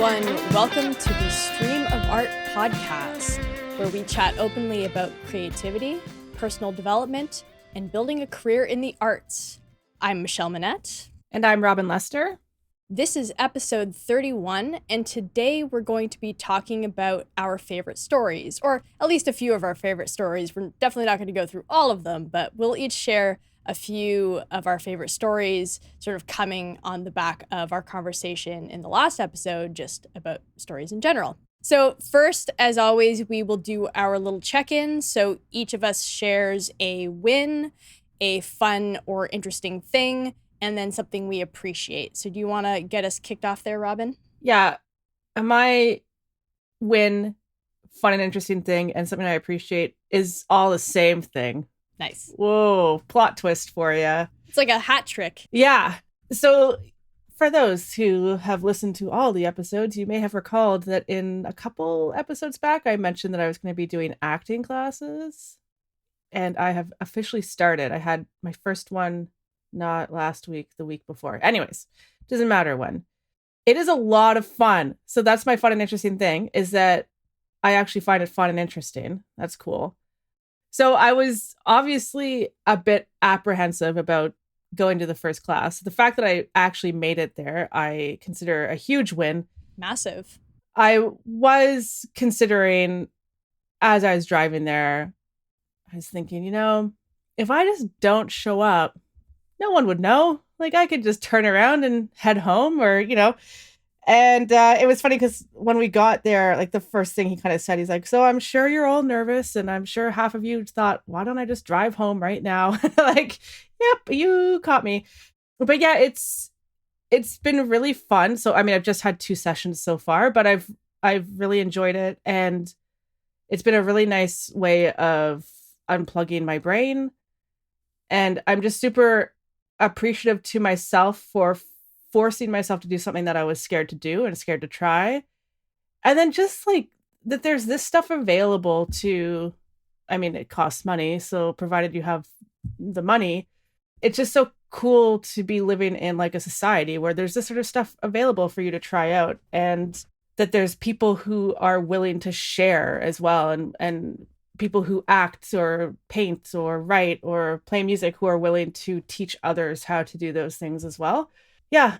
everyone. Welcome to the Stream of Art podcast, where we chat openly about creativity, personal development, and building a career in the arts. I'm Michelle Monette. And I'm Robyn Lester. This is episode 31, and today we're going to be talking about our favorite stories, or at least a few of our favorite stories. We're definitely not going to go through all of them, but we'll each share a few of our favorite stories, sort of coming on the back of our conversation in the last episode, just about stories in general. So first, as always, we will do our little check-in. So each of us shares a win, a fun or interesting thing, and then something we appreciate. So do you want to get us kicked off there, Robyn? Yeah. My win, fun and interesting thing, and something I appreciate is all the same thing. Nice. Whoa, plot twist for you. It's like a hat trick. Yeah. So for those who have listened to all the episodes, you may have recalled that in a couple episodes back, I mentioned that I was going to be doing acting classes. And I have officially started. I had my first one not last week, the week before. Anyways, doesn't matter when. It is a lot of fun. So that's my fun and interesting thing, is that I actually find it fun and interesting. That's cool. So I was obviously a bit apprehensive about going to the first class. The fact that I actually made it there, I consider a huge win. Massive. I was considering, as I was driving there, I was thinking, if I just don't show up, no one would know. Like, I could just turn around and head home or, And it was funny because when we got there, like the first thing he kind of said, he's like, so I'm sure you're all nervous and I'm sure half of you thought, why don't I just drive home right now? Like, yep, you caught me. But yeah, it's been really fun. So, I mean, I've just had 2 sessions so far, but I've really enjoyed it. And it's been a really nice way of unplugging my brain. And I'm just super appreciative to myself for forcing myself to do something that I was scared to do and scared to try. And then just like that there's this stuff available to, I mean, it costs money. So provided you have the money, it's just so cool to be living in like a society where there's this sort of stuff available for you to try out, and that there's people who are willing to share as well. And people who act or paint or write or play music who are willing to teach others how to do those things as well. Yeah,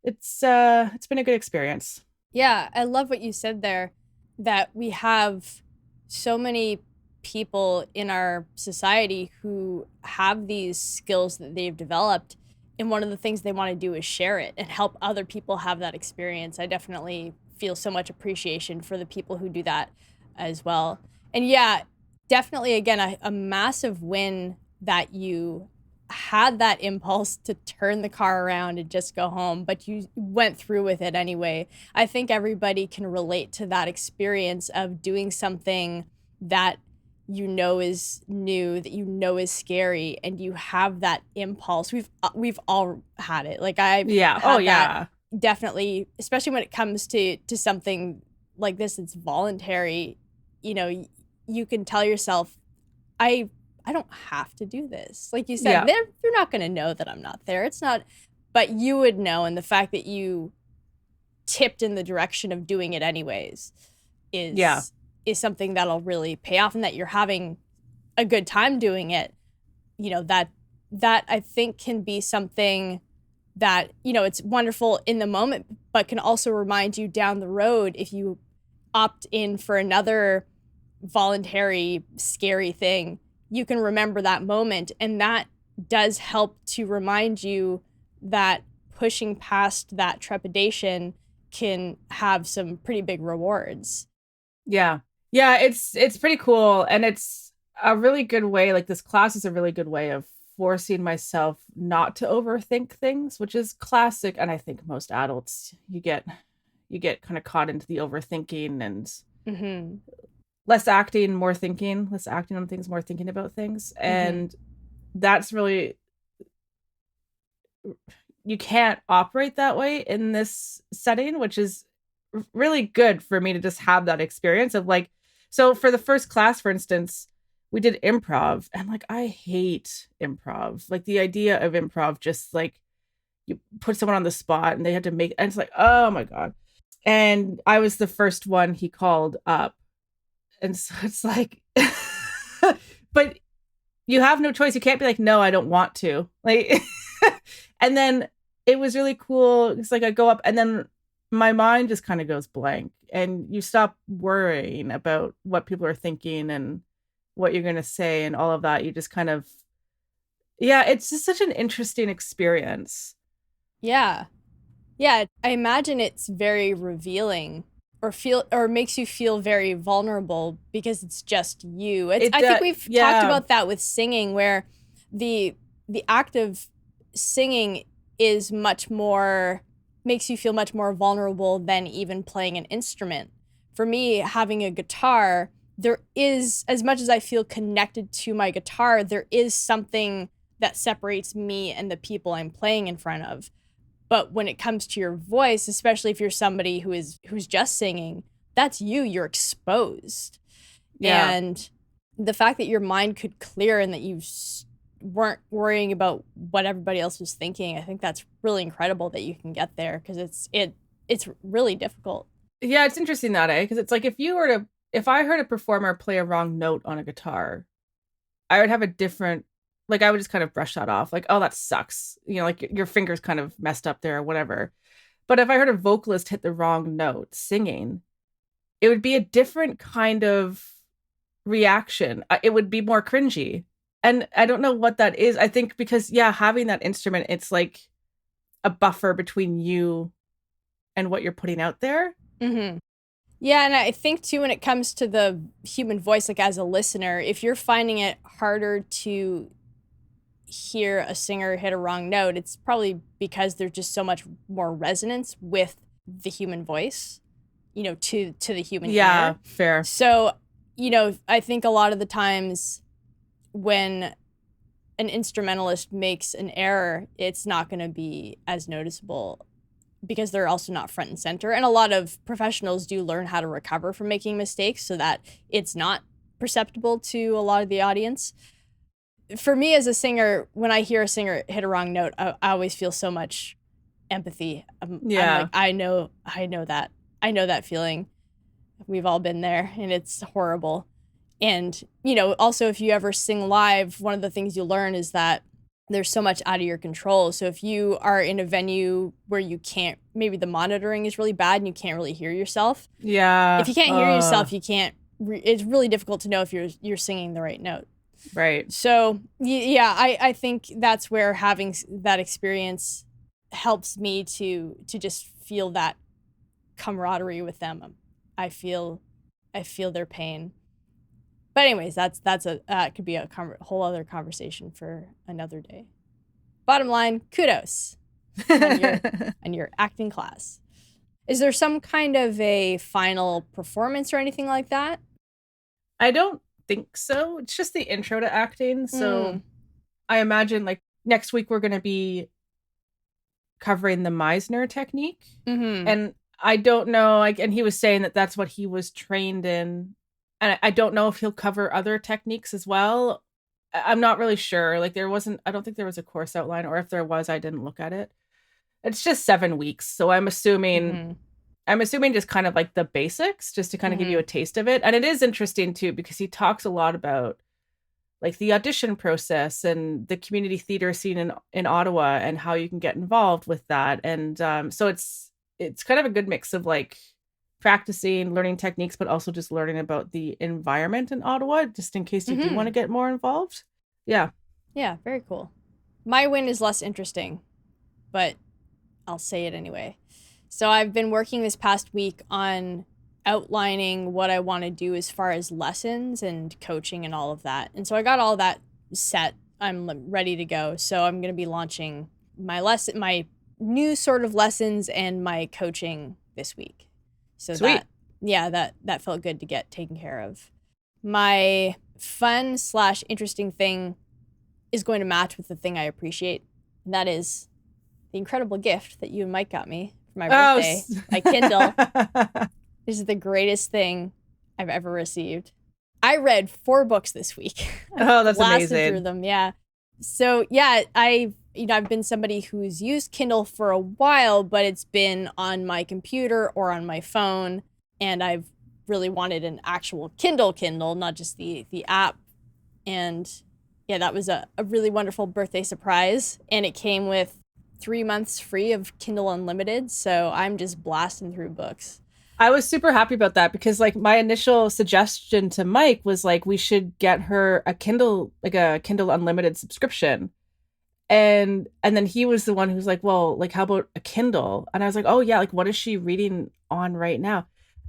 it's been a good experience. Yeah, I love what you said there, that we have so many people in our society who have these skills that they've developed, and one of the things they want to do is share it and help other people have that experience. I definitely feel so much appreciation for the people who do that as well. And yeah, definitely, again, a massive win that you had that impulse to turn the car around and just go home, but you went through with it anyway. I think everybody can relate to that experience of doing something that is new, that is scary, and you have that impulse. We've all had it. Like I've had that, definitely, especially when it comes to something like this. It's voluntary. You can tell yourself, I don't have to do this. Like you said, they're not going to know that I'm not there. It's not, but you would know. And the fact that you tipped in the direction of doing it anyways is something that'll really pay off, and that you're having a good time doing it. That I think can be something that, it's wonderful in the moment, but can also remind you down the road if you opt in for another voluntary, scary thing. You can remember that moment, and that does help to remind you that pushing past that trepidation can have some pretty big rewards. Yeah, it's pretty cool, and it's a really good way. Like, this class is a really good way of forcing myself not to overthink things, which is classic. And I think most adults, you get kind of caught into the overthinking and less acting, more thinking, less acting on things, more thinking about things. And that's really, you can't operate that way in this setting, which is really good for me to just have that experience of like, so for the first class, for instance, we did improv, and like, I hate improv. Like, the idea of improv, just like you put someone on the spot and they had to make, and it's like, oh my God. And I was the first one he called up. And so it's like, but you have no choice. You can't be like, no, I don't want to. Like, and then it was really cool. It's like I go up and then my mind just kind of goes blank and you stop worrying about what people are thinking and what you're going to say and all of that. You just kind of, yeah, it's just such an interesting experience. Yeah. Yeah. I imagine it's very revealing or makes you feel very vulnerable because it's just you. I think we've talked about that with singing, where the act of singing is much more, makes you feel much more vulnerable than even playing an instrument. For me, having a guitar, there is, as much as I feel connected to my guitar, there is something that separates me and the people I'm playing in front of. But when it comes to your voice, especially if you're somebody who's just singing, that's you. You're exposed. Yeah. And the fact that your mind could clear and that you weren't worrying about what everybody else was thinking, I think that's really incredible that you can get there, because it's really difficult. Yeah, it's interesting that, because it's like if I heard a performer play a wrong note on a guitar, I would have a different, like, I would just kind of brush that off. Like, oh, that sucks. You know, like your fingers kind of messed up there or whatever. But if I heard a vocalist hit the wrong note singing, it would be a different kind of reaction. It would be more cringy. And I don't know what that is. I think because, yeah, having that instrument, it's like a buffer between you and what you're putting out there. Mm-hmm. Yeah, and I think, too, when it comes to the human voice, like as a listener, if you're finding it harder to hear a singer hit a wrong note, it's probably because there's just so much more resonance with the human voice, you know, to the human ear. Yeah, fair. So, you know, I think a lot of the times when an instrumentalist makes an error, it's not going to be as noticeable because they're also not front and center. And a lot of professionals do learn how to recover from making mistakes so that it's not perceptible to a lot of the audience. For me as a singer, when I hear a singer hit a wrong note, I always feel so much empathy. I'm like, I know that feeling. We've all been there, and it's horrible. And, you know, also if you ever sing live, one of the things you learn is that there's so much out of your control. So if you are in a venue where you can't, maybe the monitoring is really bad and you can't really hear yourself. Yeah. If you can't hear yourself, you can't, it's really difficult to know if you're singing the right note. Right. So, yeah, I think that's where having that experience helps me to just feel that camaraderie with them. I feel their pain. But anyways, that could be a whole other conversation for another day. Bottom line, kudos on your acting class. Is there some kind of a final performance or anything like that? I don't think so. It's just the intro to acting. So I imagine like next week we're going to be covering the Meisner technique. Mm-hmm. And I don't know, and he was saying that that's what he was trained in. And I don't know if he'll cover other techniques as well. I'm not really sure. Like I don't think there was a course outline, or if there was, I didn't look at it. It's just 7 weeks. So I'm assuming just kind of like the basics, just to kind of give you a taste of it. And it is interesting too, because he talks a lot about like the audition process and the community theater scene in Ottawa and how you can get involved with that. And so it's kind of a good mix of like practicing, learning techniques, but also just learning about the environment in Ottawa, just in case you do want to get more involved. Yeah. Yeah, very cool. My win is less interesting, but I'll say it anyway. So I've been working this past week on outlining what I want to do as far as lessons and coaching and all of that. And so I got all that set. I'm ready to go. So I'm going to be launching my new sort of lessons and my coaching this week. So sweet. that felt good to get taken care of. My fun/interesting thing is going to match with the thing I appreciate. And that is the incredible gift that you and Mike got me for my birthday. My Kindle. This is the greatest thing I've ever received. I read 4 books this week. Oh, that's blasted amazing. through them, yeah. So yeah, I've been somebody who's used Kindle for a while, but it's been on my computer or on my phone, and I've really wanted an actual Kindle, not just the app. And yeah, that was a really wonderful birthday surprise, and it came with 3 months free of Kindle Unlimited, so I'm just blasting through books. I was super happy about that because like my initial suggestion to Mike was like we should get her a Kindle Unlimited subscription. And then he was the one who's like, well, like how about a Kindle? And I was like, oh yeah, like what is she reading on right now?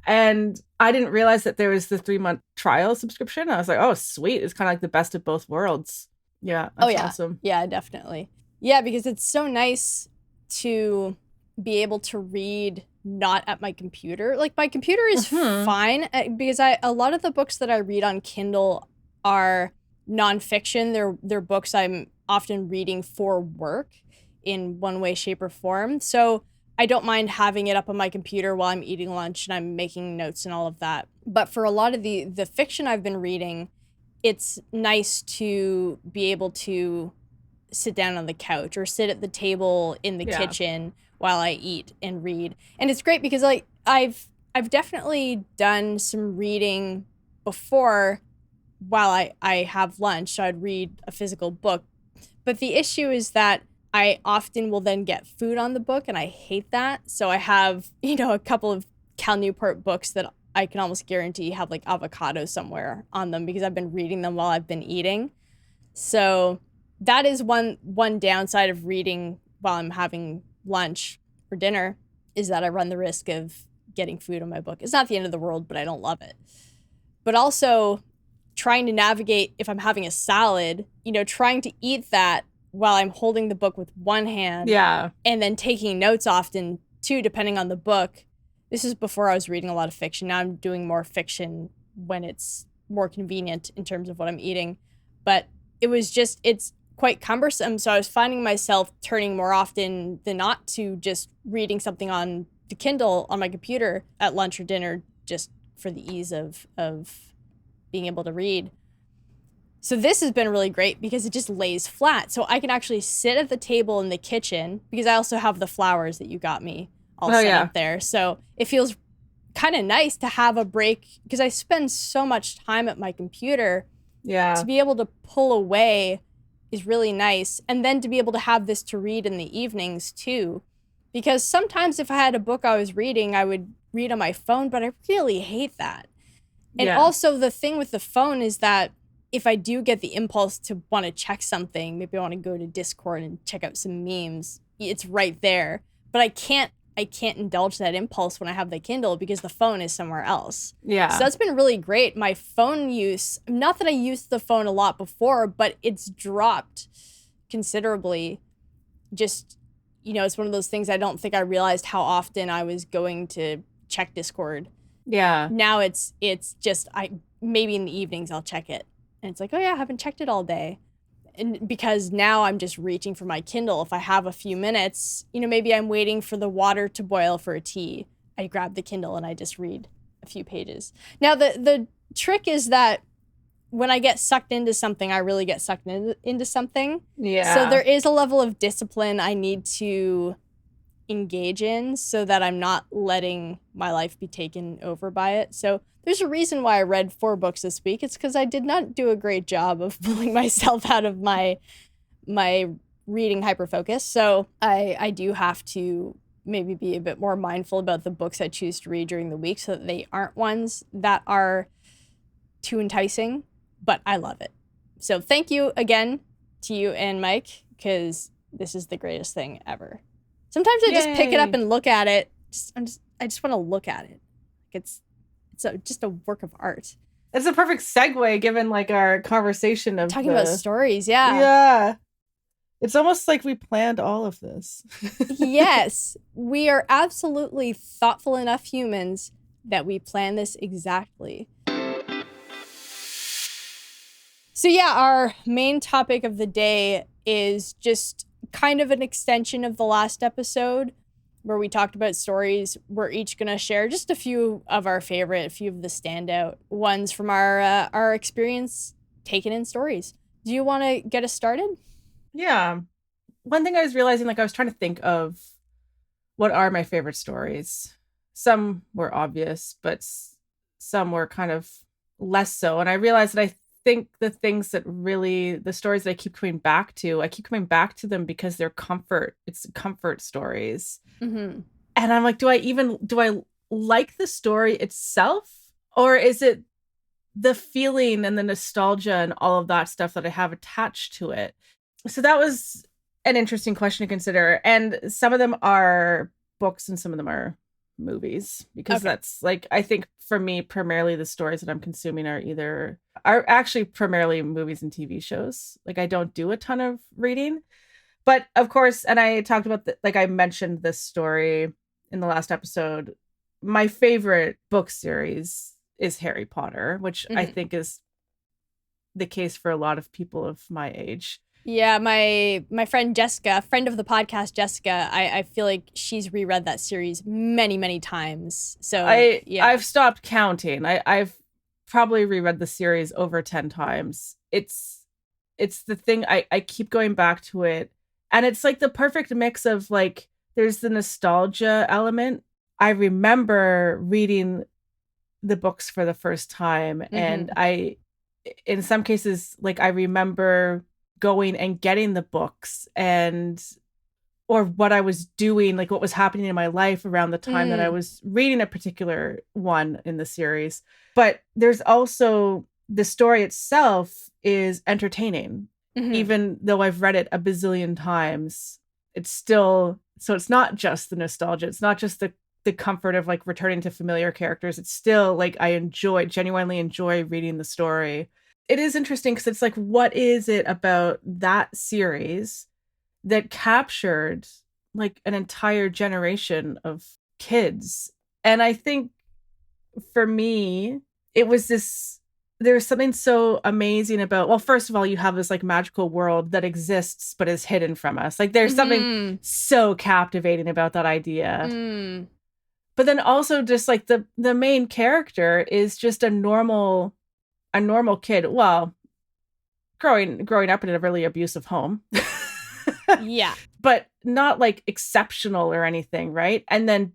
And I didn't realize that there was the 3-month trial subscription. I was like, oh sweet, it's kind of like the best of both worlds. Yeah, that's awesome. Yeah, definitely. Yeah, because it's so nice to be able to read not at my computer. Like my computer is fine because a lot of the books that I read on Kindle are nonfiction. They're books I'm often reading for work in one way, shape, or form. So I don't mind having it up on my computer while I'm eating lunch and I'm making notes and all of that. But for a lot of the fiction I've been reading, it's nice to be able to sit down on the couch or sit at the table in the kitchen while I eat and read. And it's great because like I've definitely done some reading before while I have lunch. So I'd read a physical book. But the issue is that I often will then get food on the book, and I hate that. So I have, a couple of Cal Newport books that I can almost guarantee have like avocado somewhere on them because I've been reading them while I've been eating. So that is one downside of reading while I'm having lunch or dinner, is that I run the risk of getting food on my book. It's not the end of the world, but I don't love it. But also trying to navigate if I'm having a salad, trying to eat that while I'm holding the book with one hand. Yeah. And then taking notes often too, depending on the book. This is before I was reading a lot of fiction. Now I'm doing more fiction when it's more convenient in terms of what I'm eating. But it's quite cumbersome. So I was finding myself turning more often than not to just reading something on the Kindle on my computer at lunch or dinner, just for the ease of being able to read. So this has been really great because it just lays flat. So I can actually sit at the table in the kitchen because I also have the flowers that you got me all set up there. So it feels kind of nice to have a break because I spend so much time at my computer. Yeah. To be able to pull away is really nice. And then to be able to have this to read in the evenings too. Because sometimes if I had a book I was reading, I would read on my phone, but I really hate that. And also the thing with the phone is that if I do get the impulse to want to check something, maybe I want to go to Discord and check out some memes, it's right there. But I can't indulge that impulse when I have the Kindle because the phone is somewhere else. Yeah. So that's been really great. My phone use, not that I used the phone a lot before, but it's dropped considerably. Just, it's one of those things I don't think I realized how often I was going to check Discord. Yeah. Now it's just, maybe in the evenings I'll check it. And it's like, oh yeah, I haven't checked it all day. And because now I'm just reaching for my Kindle. If I have a few minutes, maybe I'm waiting for the water to boil for a tea. I grab the Kindle and I just read a few pages. Now, the trick is that when I get sucked into something, I really get sucked into something. Yeah. So there is a level of discipline I need to engage in so that I'm not letting my life be taken over by it. So there's a reason why I read 4 books this week. It's because I did not do a great job of pulling myself out of my reading hyperfocus. So I do have to maybe be a bit more mindful about the books I choose to read during the week so that they aren't ones that are too enticing, but I love it. So thank you again to you and Mike, because this is the greatest thing ever. Sometimes I just pick it up and look at it. I just want to look at it. It's just a work of art. It's a perfect segue given like our conversation of talking about stories. Yeah. Yeah. It's almost like we planned all of this. Yes, we are absolutely thoughtful enough humans that we plan this exactly. So yeah, our main topic of the day is just kind of an extension of the last episode where we talked about stories. We're each going to share just a few of our favorite, a few of the standout ones from our experience taken in stories. Do you want to get us started? Yeah. one thing I was realizing, like I was trying to think of what are my favorite stories. Some were obvious, but some were kind of less so. And I realized that I think the things that really, the stories that I keep coming back to them because they're comfort. It's comfort stories. Mm-hmm. And I'm like, do I like the story itself? Or is it the feeling and the nostalgia and all of that stuff that I have attached to it? So that was an interesting question to consider. And some of them are books and some of them are movies, because that's like, I think for me, primarily the stories that I'm consuming are actually primarily movies and TV shows. Like I don't do a ton of reading, but of course, and I talked about like I mentioned this story in the last episode. My favorite book series is Harry Potter, which I think is the case for a lot of people of my age. Yeah, my friend Jessica, friend of the podcast, Jessica, I feel like she's reread that series many, many times. So I've stopped counting. I've probably reread the series over 10 times. It's the thing, I keep going back to it. And it's like the perfect mix of like, there's the nostalgia element. I remember reading the books for the first time. And in some cases, like I remember going and getting the books or what I was doing, like what was happening in my life around the time that I was reading a particular one in the series. But there's also the story itself is entertaining. Even though I've read it a bazillion times, it's still, so it's not just the nostalgia. It's not just the comfort of like returning to familiar characters. It's still like I genuinely enjoy reading the story. It is interesting because it's like, what is it about that series that captured like an entire generation of kids? And I think for me, it was there's something so amazing about, well, first of all, you have this like magical world that exists but is hidden from us. Like there's something so captivating about that idea. But then also just like the main character is just a normal kid. Well, growing up in a really abusive home. Yeah. But not like exceptional or anything, right? And then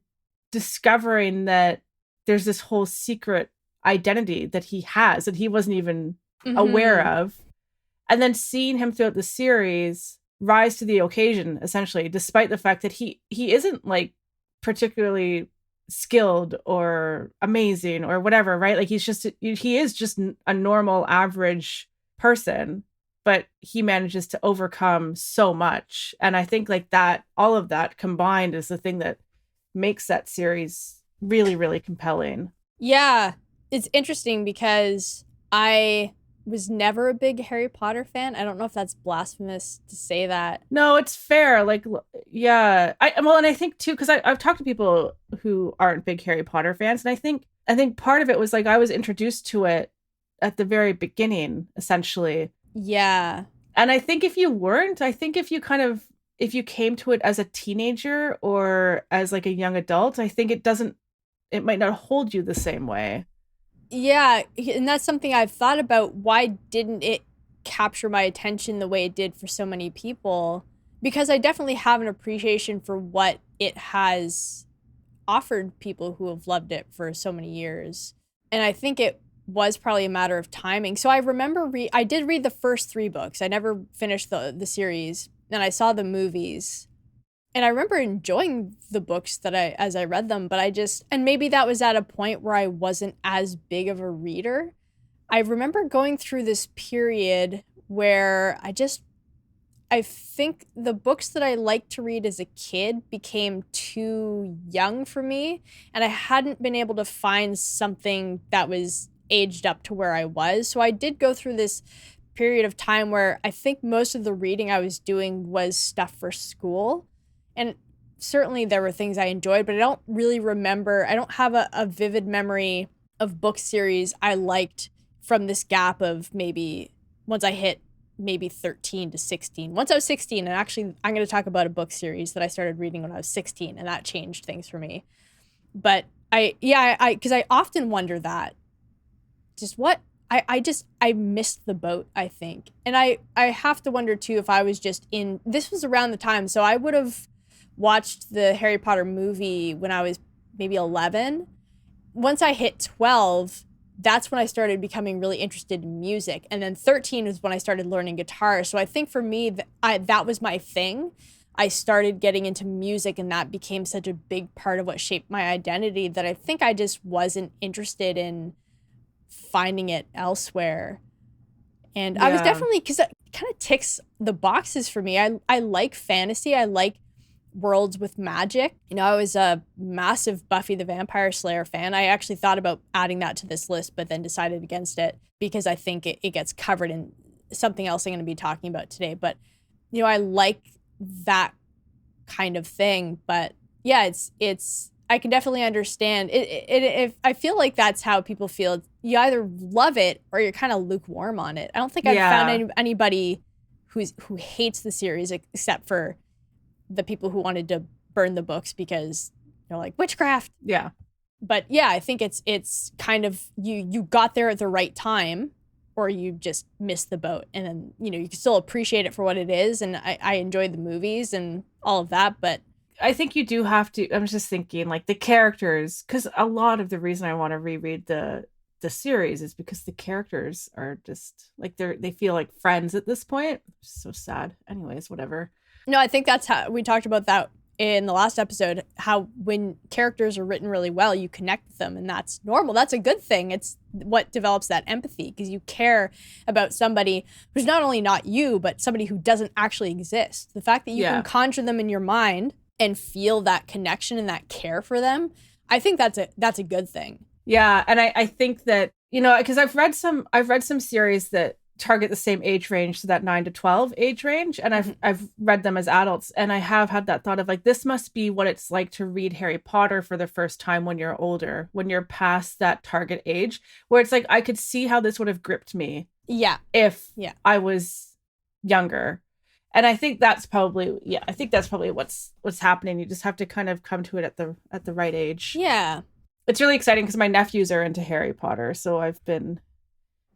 discovering that there's this whole secret identity that he has that he wasn't even aware of. And then seeing him throughout the series rise to the occasion, essentially, despite the fact that he isn't like particularly skilled or amazing or whatever, right? Like he is just a normal average person, but he manages to overcome so much. And I think like that, all of that combined is the thing that makes that series really, really compelling. Yeah, it's interesting because I was never a big Harry Potter fan. I don't know if that's blasphemous to say that. No, it's fair. Like, yeah. And I think too, because I've talked to people who aren't big Harry Potter fans, and I think part of it was like I was introduced to it at the very beginning, essentially. Yeah. And I think if you weren't, I think if you came to it as a teenager or as like a young adult, I think it might not hold you the same way. Yeah, and that's something I've thought about. Why didn't it capture my attention the way it did for so many people? Because I definitely have an appreciation for what it has offered people who have loved it for so many years. And I think it was probably a matter of timing. So I remember I did read the first 3 books. I never finished the series, and I saw the movies. And I remember enjoying the books as I read them, but and maybe that was at a point where I wasn't as big of a reader. I remember going through this period where I think the books that I liked to read as a kid became too young for me, and I hadn't been able to find something that was aged up to where I was. So I did go through this period of time where I think most of the reading I was doing was stuff for school. And certainly there were things I enjoyed, but I don't really remember. I don't have a vivid memory of book series I liked from this gap of maybe once I hit maybe 13 to 16. Once I was 16, and actually I'm going to talk about a book series that I started reading when I was 16, and that changed things for me. But because I often wonder that, just what I missed the boat, I think. And I have to wonder too if I was just this was around the time, so I would have watched the Harry Potter movie when I was maybe 11. Once I hit 12, that's when I started becoming really interested in music. And then 13 was when I started learning guitar. So I think for me, that was my thing. I started getting into music, and that became such a big part of what shaped my identity that I think I just wasn't interested in finding it elsewhere. And I was definitely, because it kind of ticks the boxes for me. I like fantasy. I like worlds with magic. You know, I was a massive Buffy the Vampire Slayer fan. I actually thought about adding that to this list, but then decided against it because I think it gets covered in something else I'm going to be talking about today. But, you know, I like that kind of thing. But yeah, it's I can definitely understand it. If I feel like that's how people feel. You either love it or you're kind of lukewarm on it. I don't think I've found anybody who hates the series except for the people who wanted to burn the books because they're like witchcraft. Yeah. But yeah, I think it's kind of you got there at the right time, or you just missed the boat. And then, you know, you can still appreciate it for what it is. And I enjoyed the movies and all of that, but I think you do have to, I'm just thinking like the characters, because a lot of the reason I want to reread the series is because the characters are just like they feel like friends at this point. So sad. Anyways, whatever. No, I think that's how we talked about that in the last episode, how when characters are written really well, you connect with them, and that's normal. That's a good thing. It's what develops that empathy, because you care about somebody who's not only not you, but somebody who doesn't actually exist. The fact that you can conjure them in your mind and feel that connection and that care for them, I think that's a good thing. Yeah, and I think that, you know, because I've read some series that target the same age range, so that 9 to 12 age range, and I've read them as adults, and I have had that thought of like, this must be what it's like to read Harry Potter for the first time when you're older, when you're past that target age, where it's like I could see how this would have gripped me if I was younger. And I think that's probably what's happening. You just have to kind of come to it at the right age. Yeah. It's really exciting because my nephews are into Harry Potter, so I've been.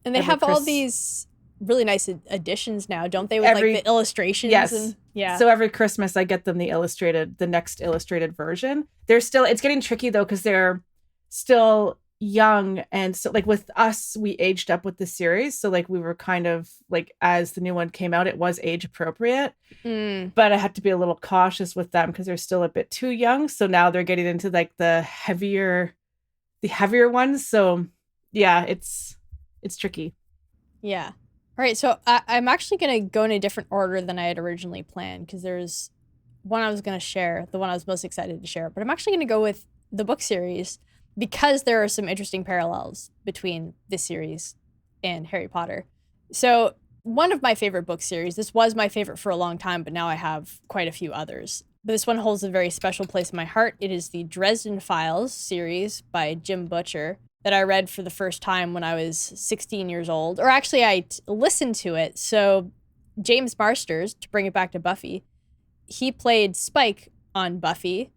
And they have all these really nice editions now, don't they? With like the illustrations. Yes. And, yeah. So every Christmas I get them the next illustrated version. It's getting tricky though, because they're still young, and so like with us, we aged up with the series. So like we were kind of like, as the new one came out, it was age appropriate. But I had to be a little cautious with them because they're still a bit too young. So now they're getting into like the heavier ones. So yeah, it's tricky. Yeah. All right. So I'm actually going to go in a different order than I had originally planned, because there's one I was going to share, the one I was most excited to share. But I'm actually going to go with the book series because there are some interesting parallels between this series and Harry Potter. So one of my favorite book series, this was my favorite for a long time, but now I have quite a few others. But this one holds a very special place in my heart. It is the Dresden Files series by Jim Butcher that I read for the first time when I was 16 years old. Or actually, I listened to it. So James Marsters, to bring it back to Buffy, he played Spike on Buffy,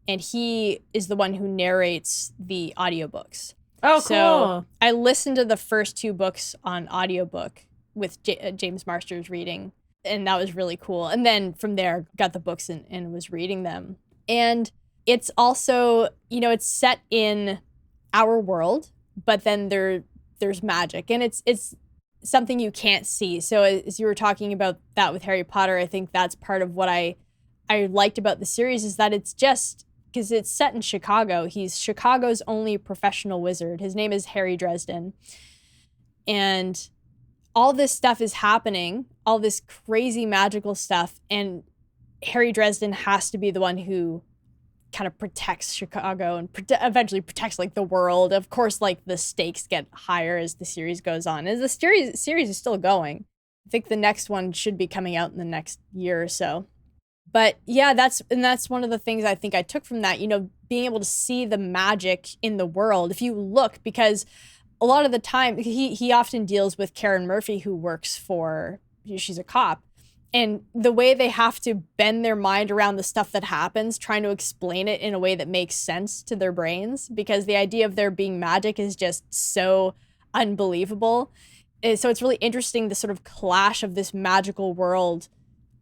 and he is the one who narrates the audiobooks. Oh, so cool. I listened to the first 2 books on audiobook with James Marsters reading, and that was really cool. And then from there, got the books and was reading them. And it's also, you know, it's set in our world, but then there's magic, and it's something you can't see. So as you were talking about that with Harry Potter, I think that's part of what I liked about the series, is that it's just because it's set in Chicago. He's Chicago's only professional wizard. His name is Harry Dresden. And all this stuff is happening, all this crazy magical stuff, and Harry Dresden has to be the one who kind of protects Chicago and eventually protects like the world. Of course, like the stakes get higher as the series goes on. As the series is still going. I think the next one should be coming out in the next year or so. But yeah, that's one of the things I think I took from that, you know, being able to see the magic in the world. If you look, because a lot of the time he often deals with Karen Murphy, who works for, she's a cop. And the way they have to bend their mind around the stuff that happens, trying to explain it in a way that makes sense to their brains, because the idea of there being magic is just so unbelievable. So it's really interesting, the sort of clash of this magical world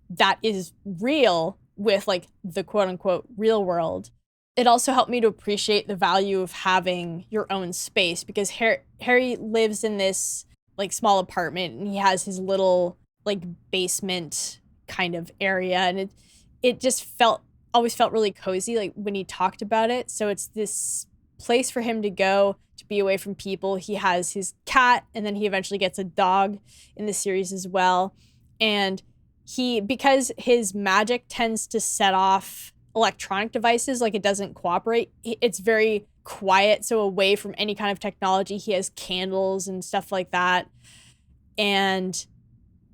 that is real with like the quote unquote real world. It also helped me to appreciate the value of having your own space, because Harry lives in this like small apartment, and he has his little like basement kind of area, and it just always felt really cozy like when he talked about it. So it's this place for him to go to be away from people. He has his cat, and then he eventually gets a dog in the series as well. And because his magic tends to set off electronic devices, like it doesn't cooperate, it's very quiet, so away from any kind of technology. He has candles and stuff like that, and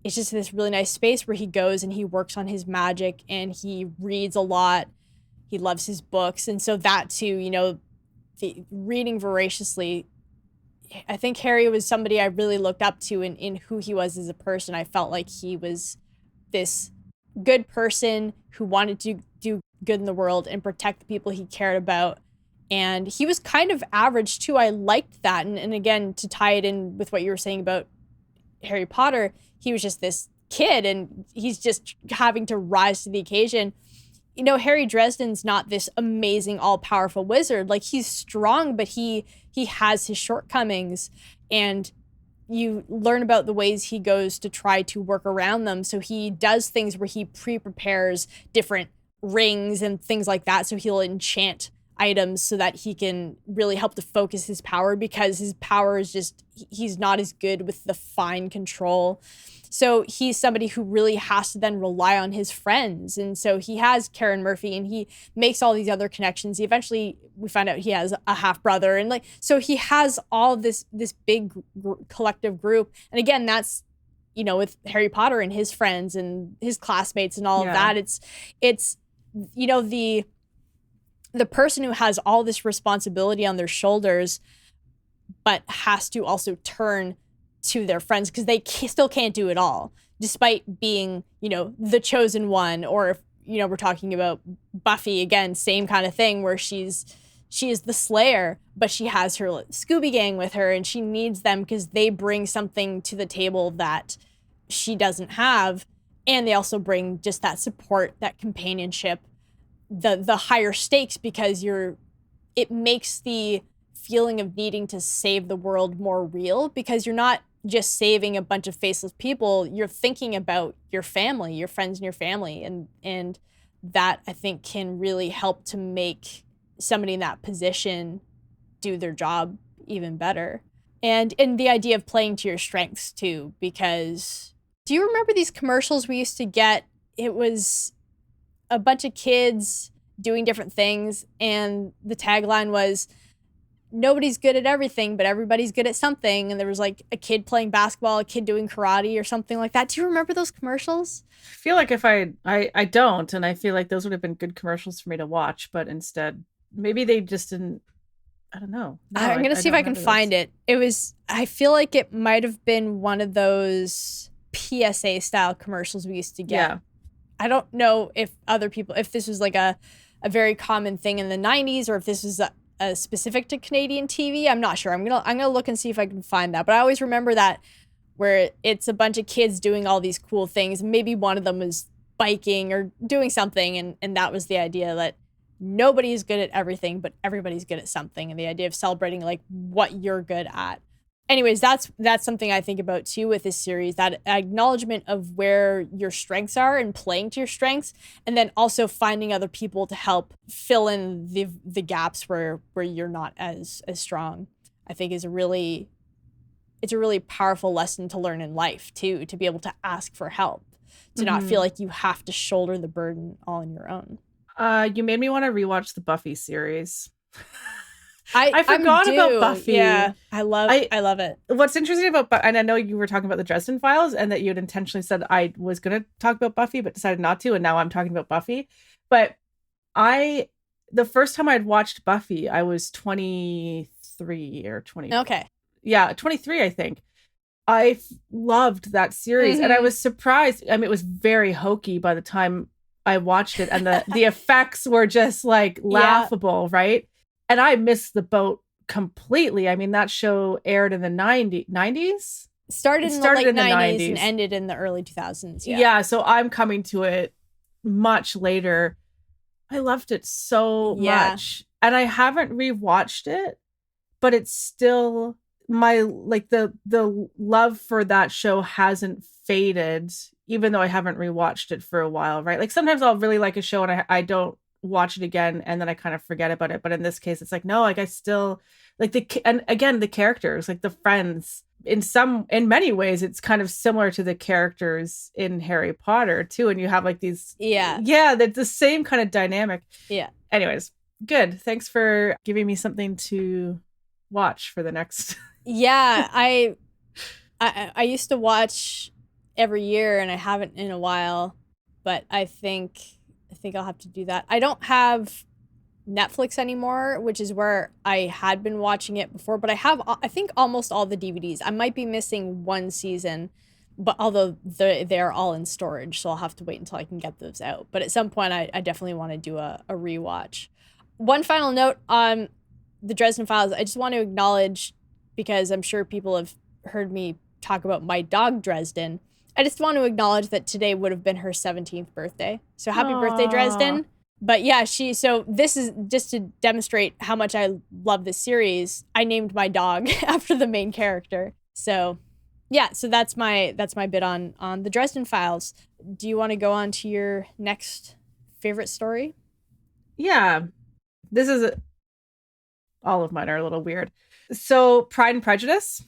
it's just this really nice space where he goes and he works on his magic, and he reads a lot. He loves his books, and so that too, the reading voraciously. I think Harry was somebody I really looked up to in who he was as a person. I felt like he was this good person who wanted to do good in the world and protect the people he cared about. And he was kind of average too. I liked that. And again, to tie it in with what you were saying about Harry Potter, he was just this kid, and he's just having to rise to the occasion. Harry Dresden's not this amazing, all-powerful wizard. Like, he's strong, but he has his shortcomings, and you learn about the ways he goes to try to work around them. So he does things where he pre-prepares different rings and things like that. So he'll enchant items so that he can really help to focus his power, because his power is just, he's not as good with the fine control. So he's somebody who really has to then rely on his friends. And so he has Karen Murphy, and he makes all these other connections. We find out he has a half brother, and so he has all this big collective group. And again, that's, with Harry Potter and his friends and his classmates and all of that, it's the person who has all this responsibility on their shoulders, but has to also turn to their friends, because they still can't do it all, despite being, the chosen one. Or if, we're talking about Buffy, again, same kind of thing, where she is the Slayer, but she has her Scooby Gang with her, and she needs them because they bring something to the table that she doesn't have. And they also bring just that support, that companionship, the higher stakes, because it makes the feeling of needing to save the world more real, because you're not just saving a bunch of faceless people. You're thinking about your family, your friends and your family. And that, I think, can really help to make somebody in that position do their job even better. And the idea of playing to your strengths too, because do you remember these commercials we used to get? It was a bunch of kids doing different things, and the tagline was, nobody's good at everything, but everybody's good at something. And there was like a kid playing basketball, a kid doing karate or something like that. Do you remember those commercials? I feel like if I don't, and I feel like those would have been good commercials for me to watch, but instead maybe they just didn't. I don't know. No, I'm going to see if I can find it. I feel like it might have been one of those PSA style commercials we used to get. Yeah. I don't know if this was like a very common thing in the 90s, or if this was a specific to Canadian TV. I'm not sure. I'm gonna look and see if I can find that. But I always remember that, where it's a bunch of kids doing all these cool things. Maybe one of them was biking or doing something, and that was the idea, that nobody's good at everything, but everybody's good at something, and the idea of celebrating like what you're good at. Anyways, that's something I think about too with this series, that acknowledgement of where your strengths are and playing to your strengths, and then also finding other people to help fill in the gaps where you're not as strong. I think it's a really powerful lesson to learn in life too, to be able to ask for help, to not feel like you have to shoulder the burden all on your own. You made me want to rewatch the Buffy series. I forgot about Buffy. Yeah, I love it. What's interesting about and I know you were talking about the Dresden Files, and that you had intentionally said I was going to talk about Buffy, but decided not to, and now I'm talking about Buffy. But the first time I'd watched Buffy, I was 23 or 20. Okay. Yeah, 23, I think. I loved that series, and I was surprised. I mean, it was very hokey by the time I watched it, and the effects were just like laughable, right? And I missed the boat completely. I mean, that show aired in the 90s. Started It in started the in the late 90s 90s. and ended in the early 2000s. Yeah, so I'm coming to it much later. I loved it so much. And I haven't rewatched it, but it's still my like the love for that show hasn't faded, even though I haven't rewatched it for a while, right? Like sometimes I'll really like a show and I don't watch it again and then I kind of forget about it. But in this case, it's like, no, like I still like and again, the characters, like the friends, in many ways, it's kind of similar to the characters in Harry Potter too. And you have like these, that's the same kind of dynamic. Yeah. Anyways, good. Thanks for giving me something to watch for the next. Yeah, I used to watch every year and I haven't in a while, but I think I'll have to do that. I don't have Netflix anymore, which is where I had been watching it before, but I think almost all the DVDs. I might be missing one season, but although they're all in storage, so I'll have to wait until I can get those out. But at some point I definitely want to do a rewatch. One final note on the Dresden Files. I just want to acknowledge, because I'm sure people have heard me talk about my dog Dresden. I just want to acknowledge that today would have been her 17th birthday. So happy birthday, Dresden. But yeah, so this is just to demonstrate how much I love this series. I named my dog after the main character. So yeah, so that's my bit on the Dresden Files. Do you want to go on to your next favorite story? Yeah. This is all of mine are a little weird. So Pride and Prejudice.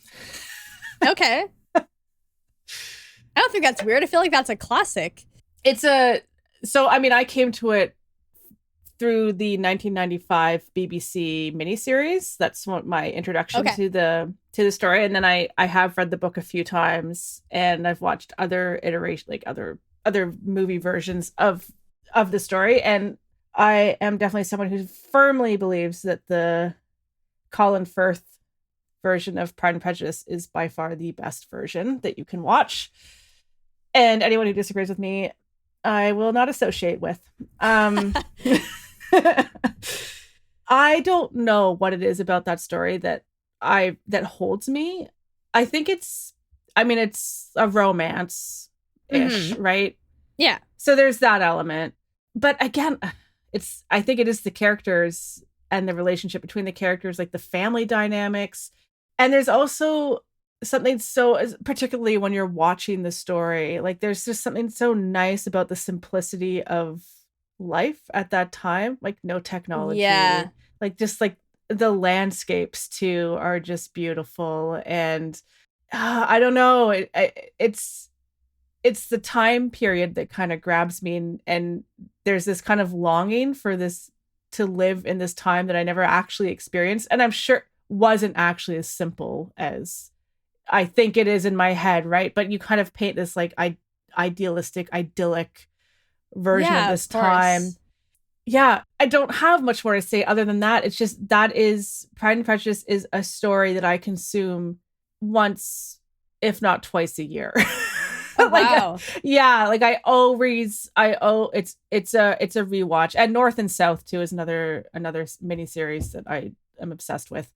Okay. I don't think that's weird. I feel like that's a classic. I came to it through the 1995 BBC miniseries. That's what my introduction to the story. And then I have read the book a few times and I've watched other iterations, like other movie versions of the story. And I am definitely someone who firmly believes that the Colin Firth version of Pride and Prejudice is by far the best version that you can watch. And anyone who disagrees with me, I will not associate with. I don't know what it is about that story that holds me. I think it's a romance-ish, right? Yeah. So there's that element. But again, I think it is the characters and the relationship between the characters, like the family dynamics. And there's also something so, particularly when you're watching the story, like there's just something so nice about the simplicity of life at that time, like no technology, like just like the landscapes too are just beautiful. And I don't know, it's the time period that kind of grabs me, and there's this kind of longing for this to live in this time that I never actually experienced, and I'm sure wasn't actually as simple as I think it is in my head, right? But you kind of paint this like idealistic, idyllic version of this time. Yeah, I don't have much more to say other than that. It's just Pride and Prejudice is a story that I consume once, if not twice a year. Oh, wow. It's a rewatch. And North and South too is another miniseries that I am obsessed with.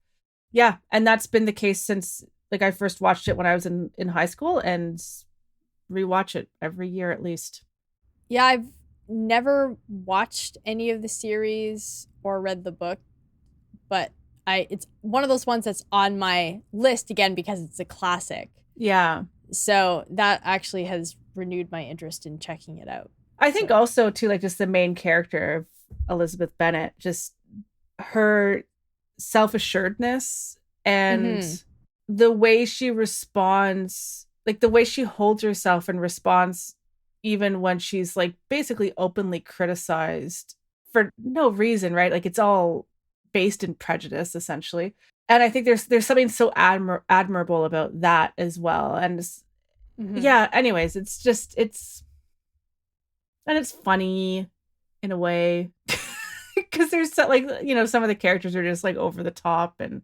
Yeah, and that's been the case since I first watched it when I was in high school, and rewatch it every year at least. Yeah, I've never watched any of the series or read the book, but it's one of those ones that's on my list again because it's a classic. Yeah. So that actually has renewed my interest in checking it out. I think also too, like just the main character of Elizabeth Bennet, just her self-assuredness and the way she responds, like the way she holds herself and responds even when she's like basically openly criticized for no reason, right? Like it's all based in prejudice essentially. And I think there's something so admirable about that as well. And yeah, anyways, it's funny in a way because there's some of the characters are just like over the top, and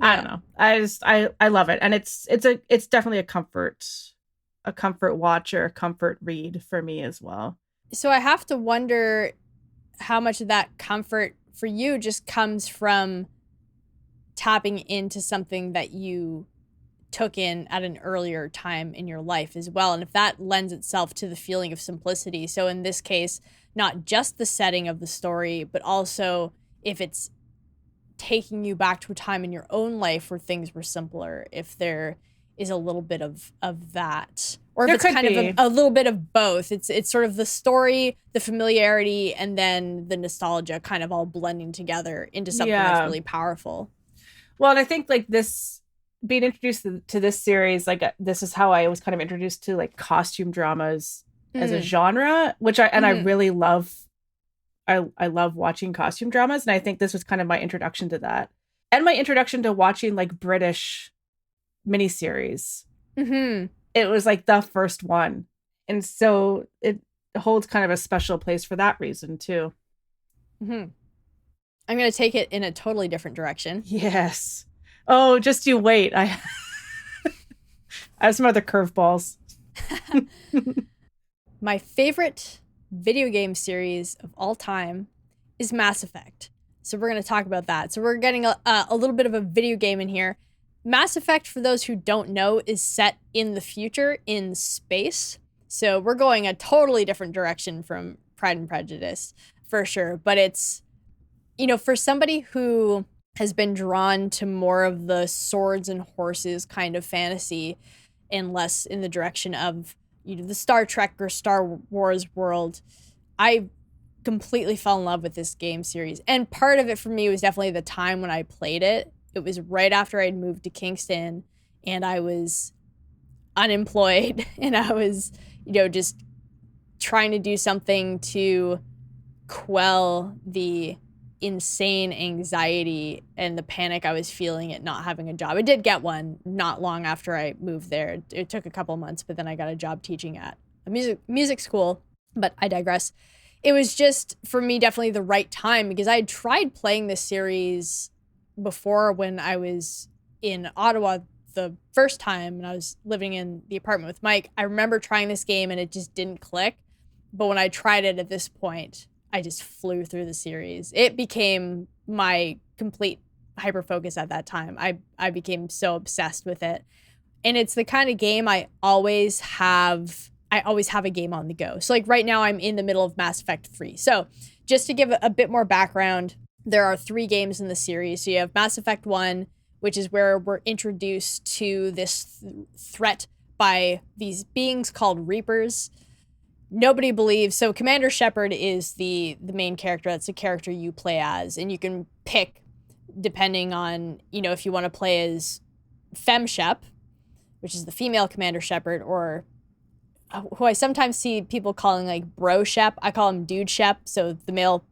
I don't know. I love it. And it's definitely a comfort watch or a comfort read for me as well. So I have to wonder how much of that comfort for you just comes from tapping into something that you took in at an earlier time in your life as well. And if that lends itself to the feeling of simplicity, so in this case, not just the setting of the story, but also if it's taking you back to a time in your own life where things were simpler, if there is a little bit of that, or if There it's could kind be. of a little bit of both. It's sort of the story, the familiarity, and then the nostalgia kind of all blending together into something that's really powerful. Well, and I think like this being introduced to this series, like this is how I was kind of introduced to like costume dramas as a genre, which I really love. I love watching costume dramas, and I think this was kind of my introduction to that, and my introduction to watching like British miniseries. It was like the first one, and so it holds kind of a special place for that reason too. I'm going to take it in a totally different direction. Yes. Oh, just you wait. I have some other curveballs. My favorite video game series of all time is Mass Effect. So we're going to talk about that. So we're getting a little bit of a video game in here. Mass Effect, for those who don't know, is set in the future in space. So we're going a totally different direction from Pride and Prejudice, for sure. But it's, you know, for somebody who has been drawn to more of the swords and horses kind of fantasy and less in the direction of, you know, the Star Trek or Star Wars world, I completely fell in love with this game series. And part of it for me was definitely the time when I played it. It was right after I'd moved to Kingston and I was unemployed and I was, you know, just trying to do something to quell the insane anxiety and the panic I was feeling at not having a job. I did get one not long after I moved there. It took a couple months, but then I got a job teaching at a music school, but I digress. It was just, for me, definitely the right time because I had tried playing this series before when I was in Ottawa the first time and I was living in the apartment with Mike. I remember trying this game and it just didn't click. But when I tried it at this point, I just flew through the series. It became my complete hyper focus at that time. I became so obsessed with it. And it's the kind of game I always have a game on the go. So like right now I'm in the middle of Mass Effect 3. So just to give a bit more background, there are 3 games in the series. So you have Mass Effect 1, which is where we're introduced to this threat by these beings called Reapers. Nobody believes. So Commander Shepard is the main character. That's the character you play as. And you can pick depending on, you know, if you want to play as Fem Shep, which is the female Commander Shepard, or who I sometimes see people calling like Bro Shep. I call him Dude Shep. So the male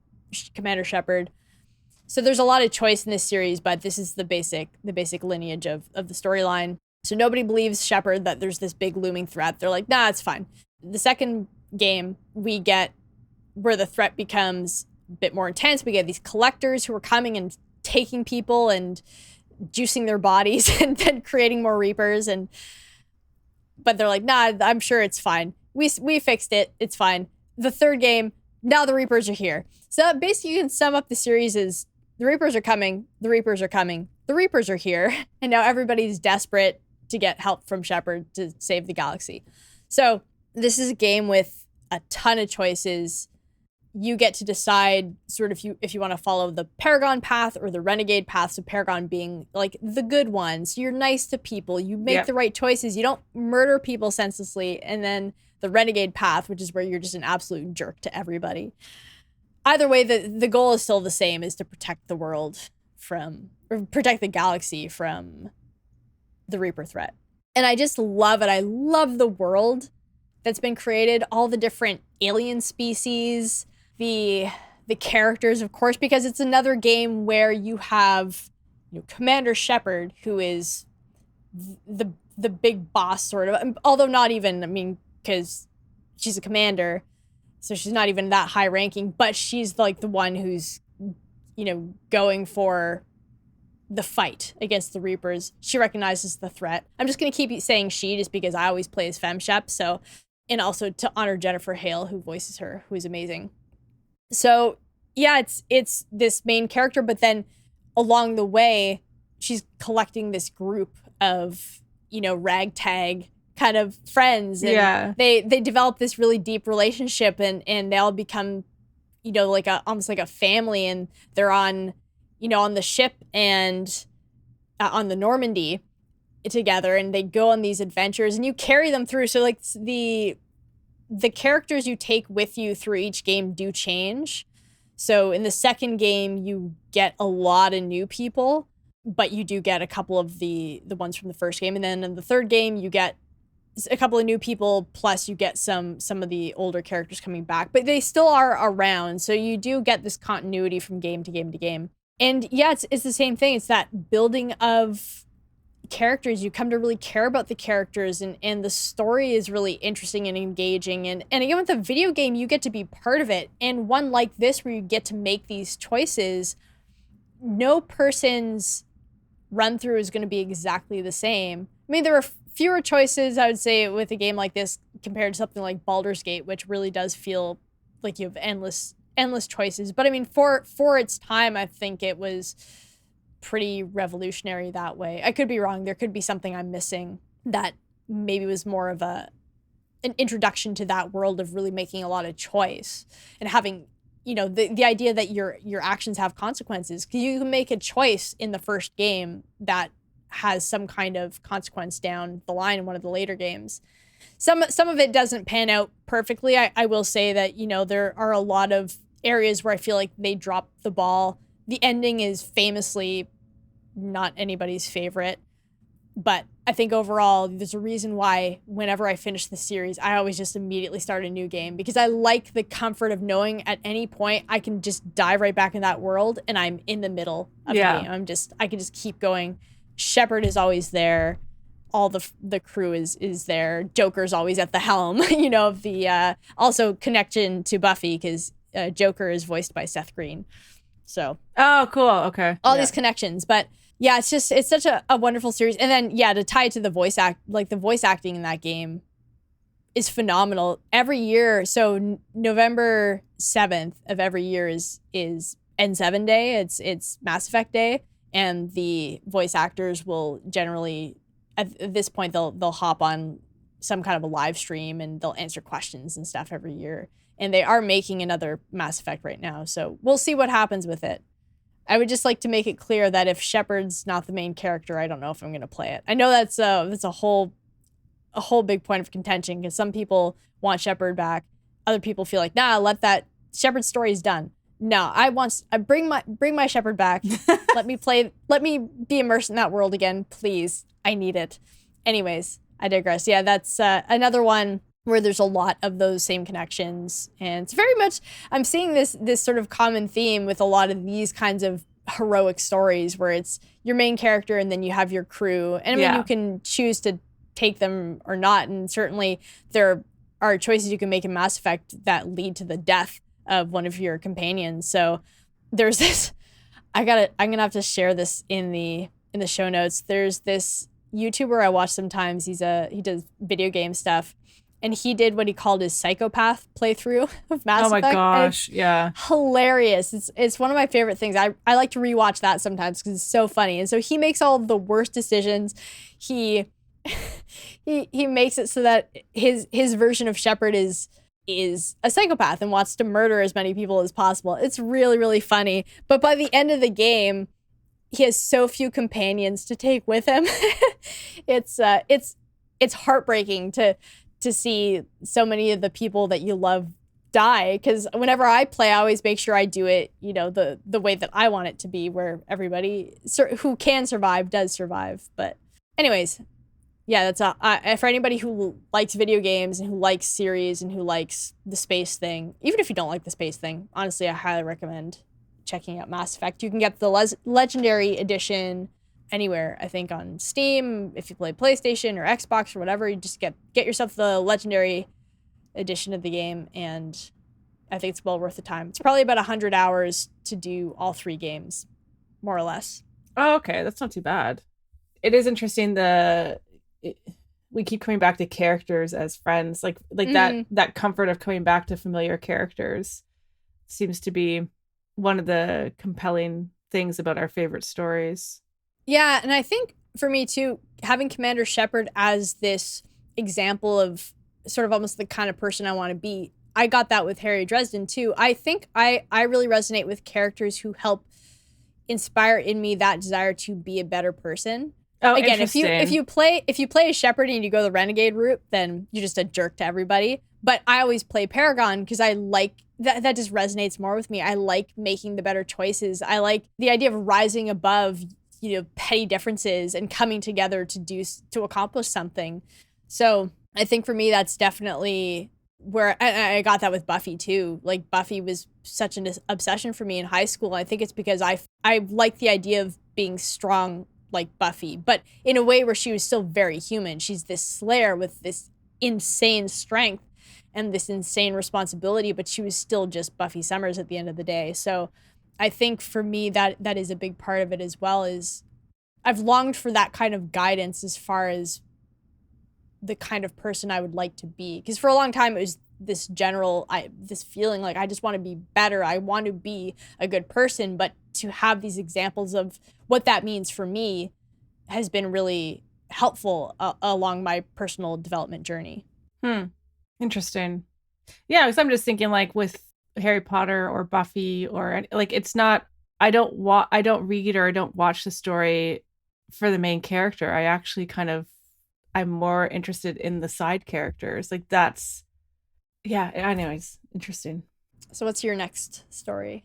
Commander Shepard. So there's a lot of choice in this series, but this is the basic lineage of the storyline. So nobody believes Shepard that there's this big looming threat. They're like, nah, it's fine. The second game we get where the threat becomes a bit more intense. We get these collectors who are coming and taking people and juicing their bodies and then creating more Reapers. But they're like, nah, I'm sure it's fine. We fixed it. It's fine. The third game, now the Reapers are here. So basically you can sum up the series as the Reapers are coming, the Reapers are coming, the Reapers are here, and now everybody's desperate to get help from Shepard to save the galaxy. So this is a game with a ton of choices. You get to decide sort of if you want to follow the Paragon path or the Renegade path. So Paragon being like the good ones. You're nice to people. You make the right choices. You don't murder people senselessly. And then the Renegade path, which is where you're just an absolute jerk to everybody. Either way, the goal is still the same, is to protect the world or protect the galaxy from the Reaper threat. And I just love it. I love the world that's been created, all the different alien species, the characters, of course, because it's another game where you have, you know, Commander Shepard, who is the big boss, sort of, although not even, I mean, because she's a commander, so she's not even that high ranking, but she's like the one who's, you know, going for the fight against the Reapers. She recognizes the threat. I'm just going to keep saying she just because I always play as Fem Shep, so, and also to honor Jennifer Hale, who voices her, who is amazing. So yeah, it's this main character, but then along the way, she's collecting this group of, ragtag kind of friends, and they develop this really deep relationship, and they all become, like almost like a family, and they're on the ship and on the Normandy together, and they go on these adventures, and you carry them through. So like the characters you take with you through each game do change. So in the second game, you get a lot of new people, but you do get a couple of the ones from the first game. And then in the third game, you get a couple of new people, plus you get some of the older characters coming back, but they still are around. So you do get this continuity from game to game to game. And yeah, it's the same thing. It's that building of characters. You come to really care about the characters, and the story is really interesting and engaging. And again, with a video game, you get to be part of it. And one like this, where you get to make these choices, no person's run through is going to be exactly the same. I mean, there are fewer choices, I would say, with a game like this compared to something like Baldur's Gate, which really does feel like you have endless choices. But I mean, for its time, I think it was pretty revolutionary that way. I could be wrong. There could be something I'm missing that maybe was more of an introduction to that world of really making a lot of choice and having, the idea that your actions have consequences. Because you can make a choice in the first game that has some kind of consequence down the line in one of the later games. Some of it doesn't pan out perfectly. I will say that, there are a lot of areas where I feel like they drop the ball. The ending is famously not anybody's favorite, but I think overall there's a reason why whenever I finish the series, I always just immediately start a new game, because I like the comfort of knowing at any point I can just dive right back in that world and I'm in the middle of the game. I can just keep going. Shepard is always there. All the crew is there. Joker's always at the helm, of the also connection to Buffy, because Joker is voiced by Seth Green. So cool. Okay. All these connections. But yeah, it's such a wonderful series. And then to tie it to the voice acting in that game is phenomenal. Every year, so November 7th of every year is N7 Day. It's Mass Effect Day, and the voice actors will generally, at this point, they'll hop on some kind of a live stream and they'll answer questions and stuff every year. And they are making another Mass Effect right now, so we'll see what happens with it. I would just like to make it clear that if Shepard's not the main character, I don't know if I'm going to play it. I know that's a whole big point of contention, because some people want Shepard back. Other people feel like, nah, let that Shepard story is done. No, I bring my Shepard back. Let me be immersed in that world again, please. I need it. Anyways, I digress. Yeah, that's another one where there's a lot of those same connections. And it's very much, I'm seeing this sort of common theme with a lot of these kinds of heroic stories, where it's your main character and then you have your crew. And I mean, you can choose to take them or not. And certainly there are choices you can make in Mass Effect that lead to the death of one of your companions. So there's this, I'm gonna have to share this in the show notes. There's this YouTuber I watch sometimes. He does video game stuff. And he did what he called his psychopath playthrough of Mass Effect. Oh my gosh, yeah. Hilarious. It's one of my favorite things. I like to rewatch that sometimes because it's so funny. And so he makes all of the worst decisions. He makes it so that his version of Shepard is a psychopath and wants to murder as many people as possible. It's really, really funny. But by the end of the game, he has so few companions to take with him. It's heartbreaking to see so many of the people that you love die, because whenever I play, I always make sure I do it, the way that I want it to be, where everybody who can survive does survive. But anyways, yeah, that's for anybody who likes video games and who likes series and who likes the space thing. Even if you don't like the space thing, honestly, I highly recommend checking out Mass Effect. You can get the Legendary Edition anywhere, I think, on Steam. If you play PlayStation or Xbox or whatever, you just get yourself the Legendary Edition of the game, and I think it's well worth the time. It's probably about 100 hours to do all 3 games, more or less. Oh, okay, that's not too bad. It is interesting. We keep coming back to characters as friends, like that comfort of coming back to familiar characters seems to be one of the compelling things about our favorite stories. Yeah, and I think for me too, having Commander Shepard as this example of sort of almost the kind of person I want to be, I got that with Harry Dresden too. I think I really resonate with characters who help inspire in me that desire to be a better person. Oh, Again, interesting. if you play a Shepherd and you go the renegade route, then you're just a jerk to everybody. But I always play Paragon because I like that just resonates more with me. I like making the better choices. I like the idea of rising above, petty differences and coming together to accomplish something. So I think for me that's definitely where I got that with Buffy too. Like Buffy was such an obsession for me in high school. I think it's because I like the idea of being strong like Buffy, but in a way where she was still very human. She's this slayer with this insane strength and this insane responsibility, but she was still just Buffy Summers at the end of the day. So I think for me that is a big part of it as well. Is I've longed for that kind of guidance as far as the kind of person I would like to be. Because for a long time it was this this feeling like I just want to be better. I want to be a good person, but to have these examples of what that means for me has been really helpful along my personal development journey. Interesting. Yeah, because I'm just thinking like with Harry Potter or Buffy or like it's not. I don't read or I don't watch the story for the main character. I actually I'm more interested in the side characters. Like that's yeah. Anyways, interesting. So what's your next story?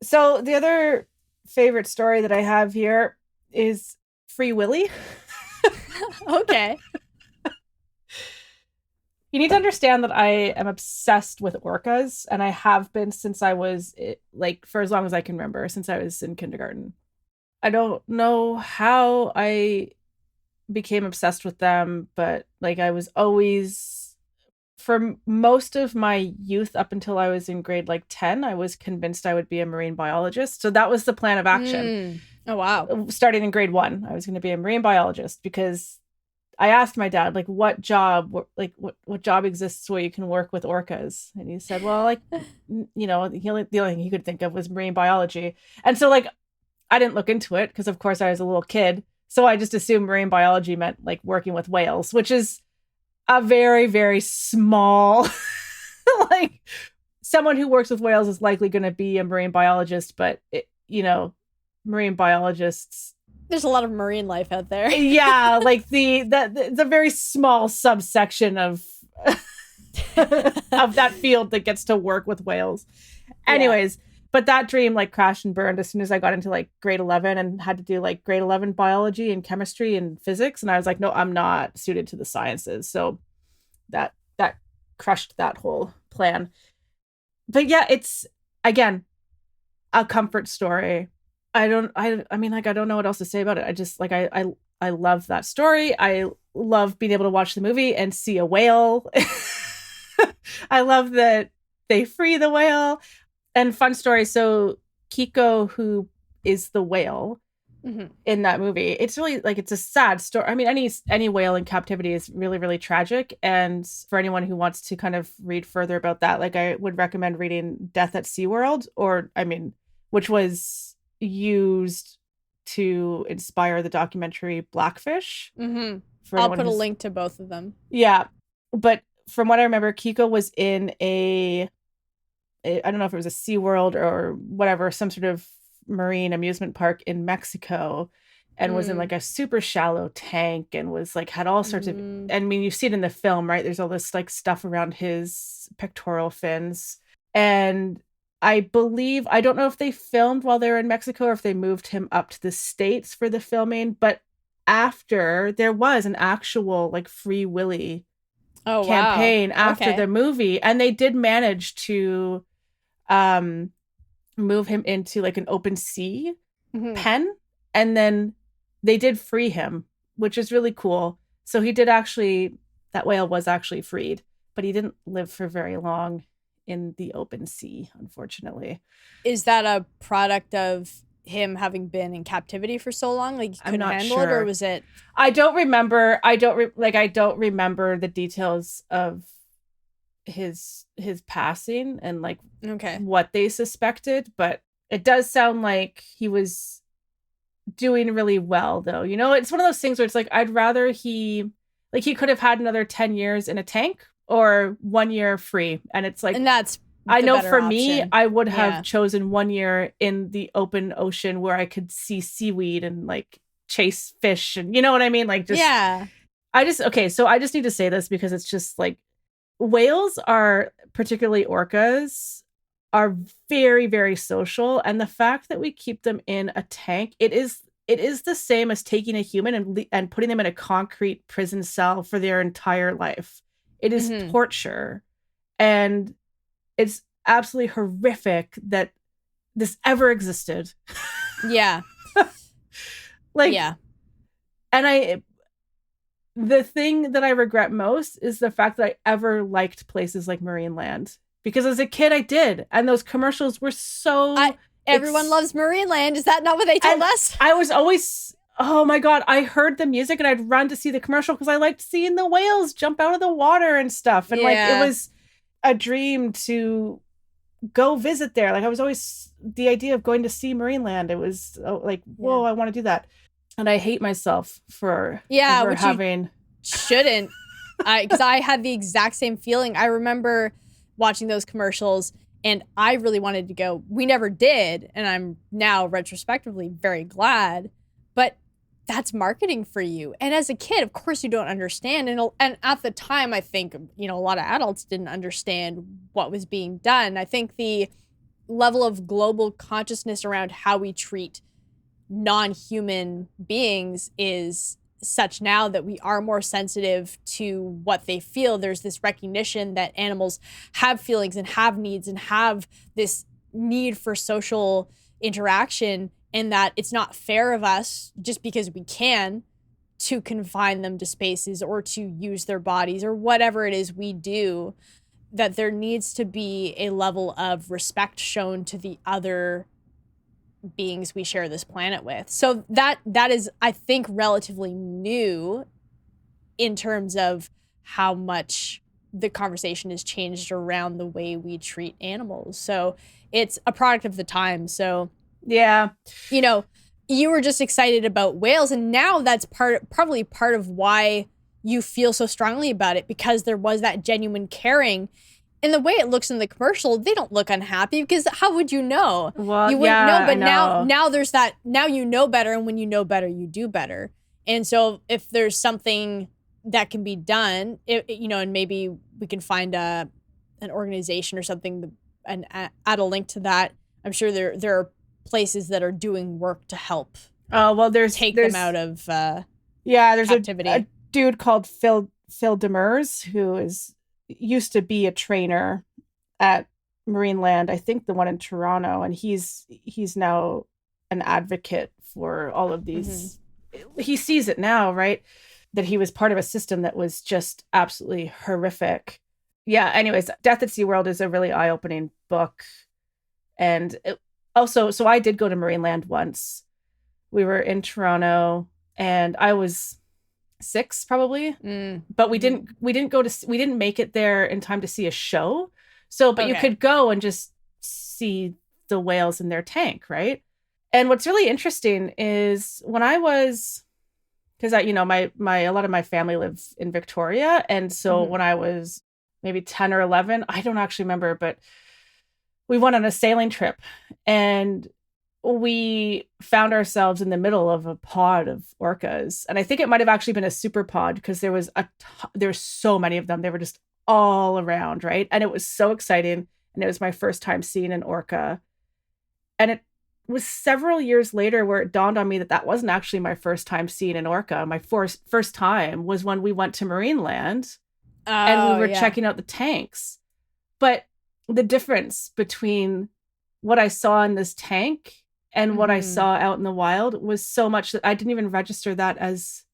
So the other favorite story that I have here is Free Willy. Okay. You need to understand that I am obsessed with orcas, and I have been since I was like for as long as I can remember, since I was in kindergarten. I don't know how I became obsessed with them, but like I was always for most of my youth up until I was in grade like 10, I was convinced I would be a marine biologist. So that was the plan of action. Oh wow. Starting in grade 1, I was going to be a marine biologist because I asked my dad, like, what job exists where you can work with orcas? And he said, well, like, the only thing he could think of was marine biology. And so, like, I didn't look into it because, of course, I was a little kid. So I just assumed marine biology meant, like, working with whales, which is a very, very small, like, someone who works with whales is likely going to be a marine biologist, but, marine biologists there's a lot of marine life out there. Yeah, like the very small subsection of of that field that gets to work with whales. Anyways, but that dream like crashed and burned as soon as I got into like grade 11 and had to do like grade 11 biology and chemistry and physics, and I was like, no, I'm not suited to the sciences. So that crushed that whole plan. But yeah, it's again a comfort story. I mean, like, I don't know what else to say about it. I just like, I love that story. I love being able to watch the movie and see a whale. I love that they free the whale. And fun story. So Kiko, who is the whale in that movie, it's really like, it's a sad story. I mean, any whale in captivity is really, really tragic. And for anyone who wants to kind of read further about that, like I would recommend reading Death at SeaWorld, which was used to inspire the documentary Blackfish. I'll put a link to both of them. Yeah. But from what I remember, Kiko was in I don't know if it was a SeaWorld or whatever, some sort of marine amusement park in Mexico, and was in like a super shallow tank and was like had all sorts of, I mean, you see it in the film, right? There's all this like stuff around his pectoral fins. And I believe, I don't know if they filmed while they were in Mexico or if they moved him up to the States for the filming, but after there was an actual like Free Willy campaign after the movie, and they did manage to move him into like an open sea pen, and then they did free him, which is really cool. So he did actually, that whale was actually freed, but he didn't live for very long in the open sea, unfortunately. Is that a product of him having been in captivity for so long, like he couldn't handle it, or was it? I don't remember. I don't remember the details of his passing and like what they suspected, but it does sound like he was doing really well, though. You know, it's one of those things where it's like, I'd rather he could have had another 10 years in a tank or 1 year free. And it's like, And that's I the know better for me, option. I would have Yeah. chosen 1 year in the open ocean where I could see seaweed and like chase fish. And you know what I mean? Like, just, Yeah. okay. So I just need to say this because it's just like, whales are, particularly orcas, are very, very social. And the fact that we keep them in a tank, it is the same as taking a human and putting them in a concrete prison cell for their entire life. It is torture. And it's absolutely horrific that this ever existed. Yeah. Like, yeah. And the thing that I regret most is the fact that I ever liked places like Marineland. Because as a kid, I did. And those commercials were so... Everyone loves Marineland. Is that not what they told us? I was always... Oh my God, I heard the music and I'd run to see the commercial because I liked seeing the whales jump out of the water and stuff. And like, it was a dream to go visit there. Like, I was always... The idea of going to see Marineland, it was like, whoa, I want to do that. And I hate myself for having... Shouldn't. Because I had the exact same feeling. I remember watching those commercials and I really wanted to go. We never did. And I'm now retrospectively very glad. But that's marketing for you. And as a kid, of course, you don't understand. And at the time, I think, you know, a lot of adults didn't understand what was being done. I think the level of global consciousness around how we treat non-human beings is such now that we are more sensitive to what they feel. There's this recognition that animals have feelings and have needs and have this need for social interaction, and that it's not fair of us, just because we can, to confine them to spaces or to use their bodies or whatever it is we do, that there needs to be a level of respect shown to the other beings we share this planet with. So that is, I think, relatively new in terms of how much the conversation has changed around the way we treat animals. So it's a product of the time. So yeah, you know, you were just excited about whales, and now that's probably part of why you feel so strongly about it, because there was that genuine caring. And the way it looks in the commercial, they don't look unhappy, because how would you know? Well, you wouldn't know, but know. now there's that, now you know better, and when you know better, you do better. And so if there's something that can be done, you know, and maybe we can find an organization or something and add a link to that. I'm sure there are places that are doing work to help. Oh, well, there's them out of there's captivity. a dude called Phil Demers who used to be a trainer at Marineland, I think the one in Toronto, and he's now an advocate for all of these. He sees it now, right? That he was part of a system that was just absolutely horrific. Yeah, anyways, Death at SeaWorld is a really eye-opening book. And so I did go to Marineland once. We were in Toronto and I was 6 probably, but we didn't make it there in time to see a show. So, but you could go and just see the whales in their tank, right? And what's really interesting is when I was, because a lot of my family lives in Victoria, and so when I was maybe 10 or 11, I don't actually remember, but we went on a sailing trip and we found ourselves in the middle of a pod of orcas. And I think it might have actually been a super pod, because there was so many of them. They were just all around, right? And it was so exciting. And it was my first time seeing an orca. And it was several years later where it dawned on me that wasn't actually my first time seeing an orca. My first time was when we went to Marineland and we were checking out the tanks. But the difference between what I saw in this tank and what I saw out in the wild was so much that I didn't even register that as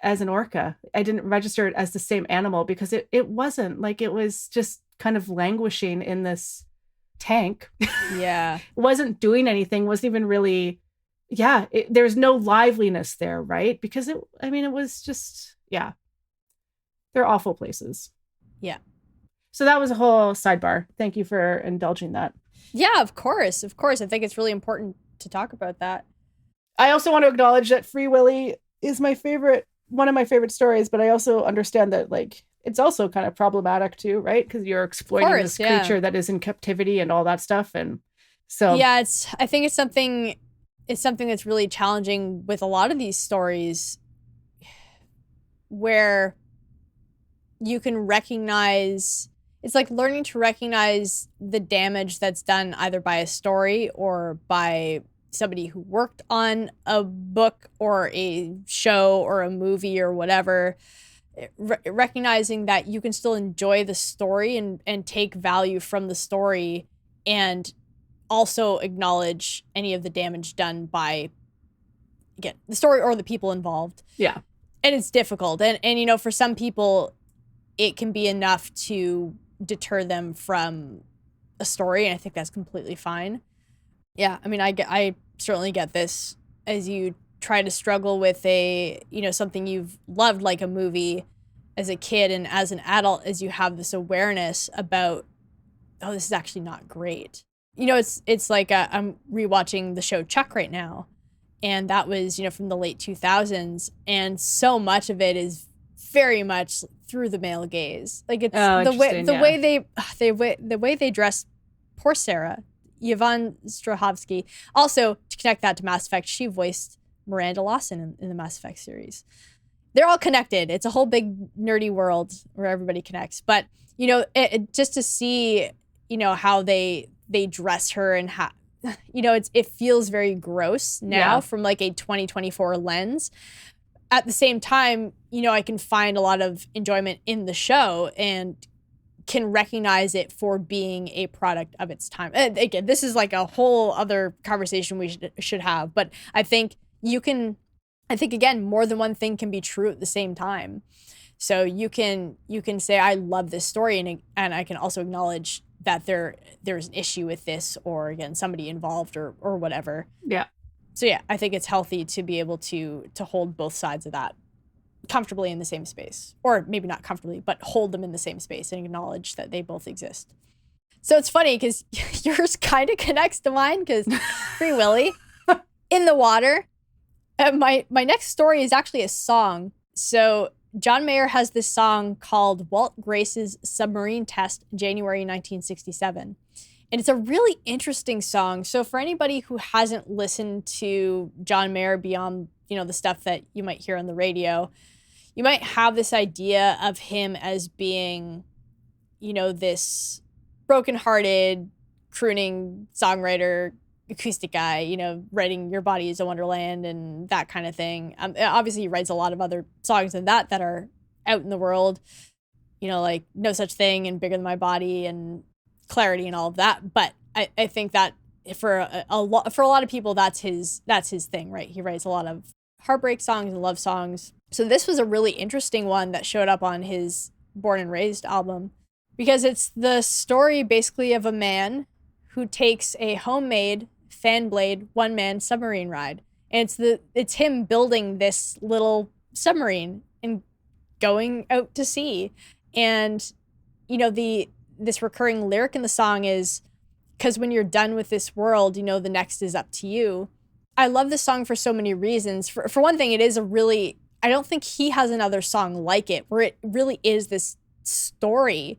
an orca. I didn't register it as the same animal, because it wasn't. Like, it was just kind of languishing in this tank. Yeah. It wasn't doing anything, wasn't even really, there's no liveliness there, right? Because it was just, they're awful places. Yeah. So that was a whole sidebar. Thank you for indulging that. Yeah, of course. I think it's really important to talk about that. I also want to acknowledge that Free Willy is one of my favorite stories, but I also understand that like it's also kind of problematic too, right? Because you're exploiting this creature that is in captivity and all that stuff. And so yeah, I think it's something that's really challenging with a lot of these stories where you can recognize, it's like learning to recognize the damage that's done either by a story or by somebody who worked on a book or a show or a movie or whatever. Recognizing that you can still enjoy the story and take value from the story, and also acknowledge any of the damage done by, again, the story or the people involved. Yeah. And it's difficult. And you know, for some people, it can be enough to deter them from a story. And I think that's completely fine. Yeah. I mean, I certainly get this as you try to struggle with something you've loved, like a movie, as a kid, and as an adult, as you have this awareness about, oh, this is actually not great. You know, it's like I'm rewatching the show Chuck right now. And that was, from the late 2000s. And so much of it is very much through the male gaze. Like it's the way they dress poor Sarah, Yvonne Strahovski. Also, to connect that to Mass Effect, she voiced Miranda Lawson in the Mass Effect series. They're all connected. It's a whole big nerdy world where everybody connects. But, just to see, how they dress her and how, it feels very gross now from like a 2024 lens. At the same time, I can find a lot of enjoyment in the show and can recognize it for being a product of its time. And again, this is like a whole other conversation we should have, but I think again, more than one thing can be true at the same time. So you can say, I love this story, and I can also acknowledge that there's an issue with this, or again, somebody involved or whatever. Yeah. So yeah, I think it's healthy to be able to hold both sides of that comfortably in the same space, or maybe not comfortably, but hold them in the same space and acknowledge that they both exist. So it's funny because yours kind of connects to mine, because Free Willy, in the water. My next story is actually a song. So John Mayer has this song called Walt Grace's Submarine Test, January 1967. And it's a really interesting song. So for anybody who hasn't listened to John Mayer beyond, the stuff that you might hear on the radio, you might have this idea of him as being, this brokenhearted, crooning songwriter, acoustic guy, writing Your Body is a Wonderland and that kind of thing. Obviously, he writes a lot of other songs than that are out in the world, like No Such Thing and Bigger Than My Body and Clarity and all of that. But I think that for a lot of people, that's his thing, right? He writes a lot of heartbreak songs and love songs. So this was a really interesting one that showed up on his Born and Raised album, because it's the story basically of a man who takes a homemade fan blade one-man submarine ride. And it's him building this little submarine and going out to sea. And, this recurring lyric in the song is, because when you're done with this world, the next is up to you. I love this song for so many reasons. For one thing, it is I don't think he has another song like it, where it really is this story.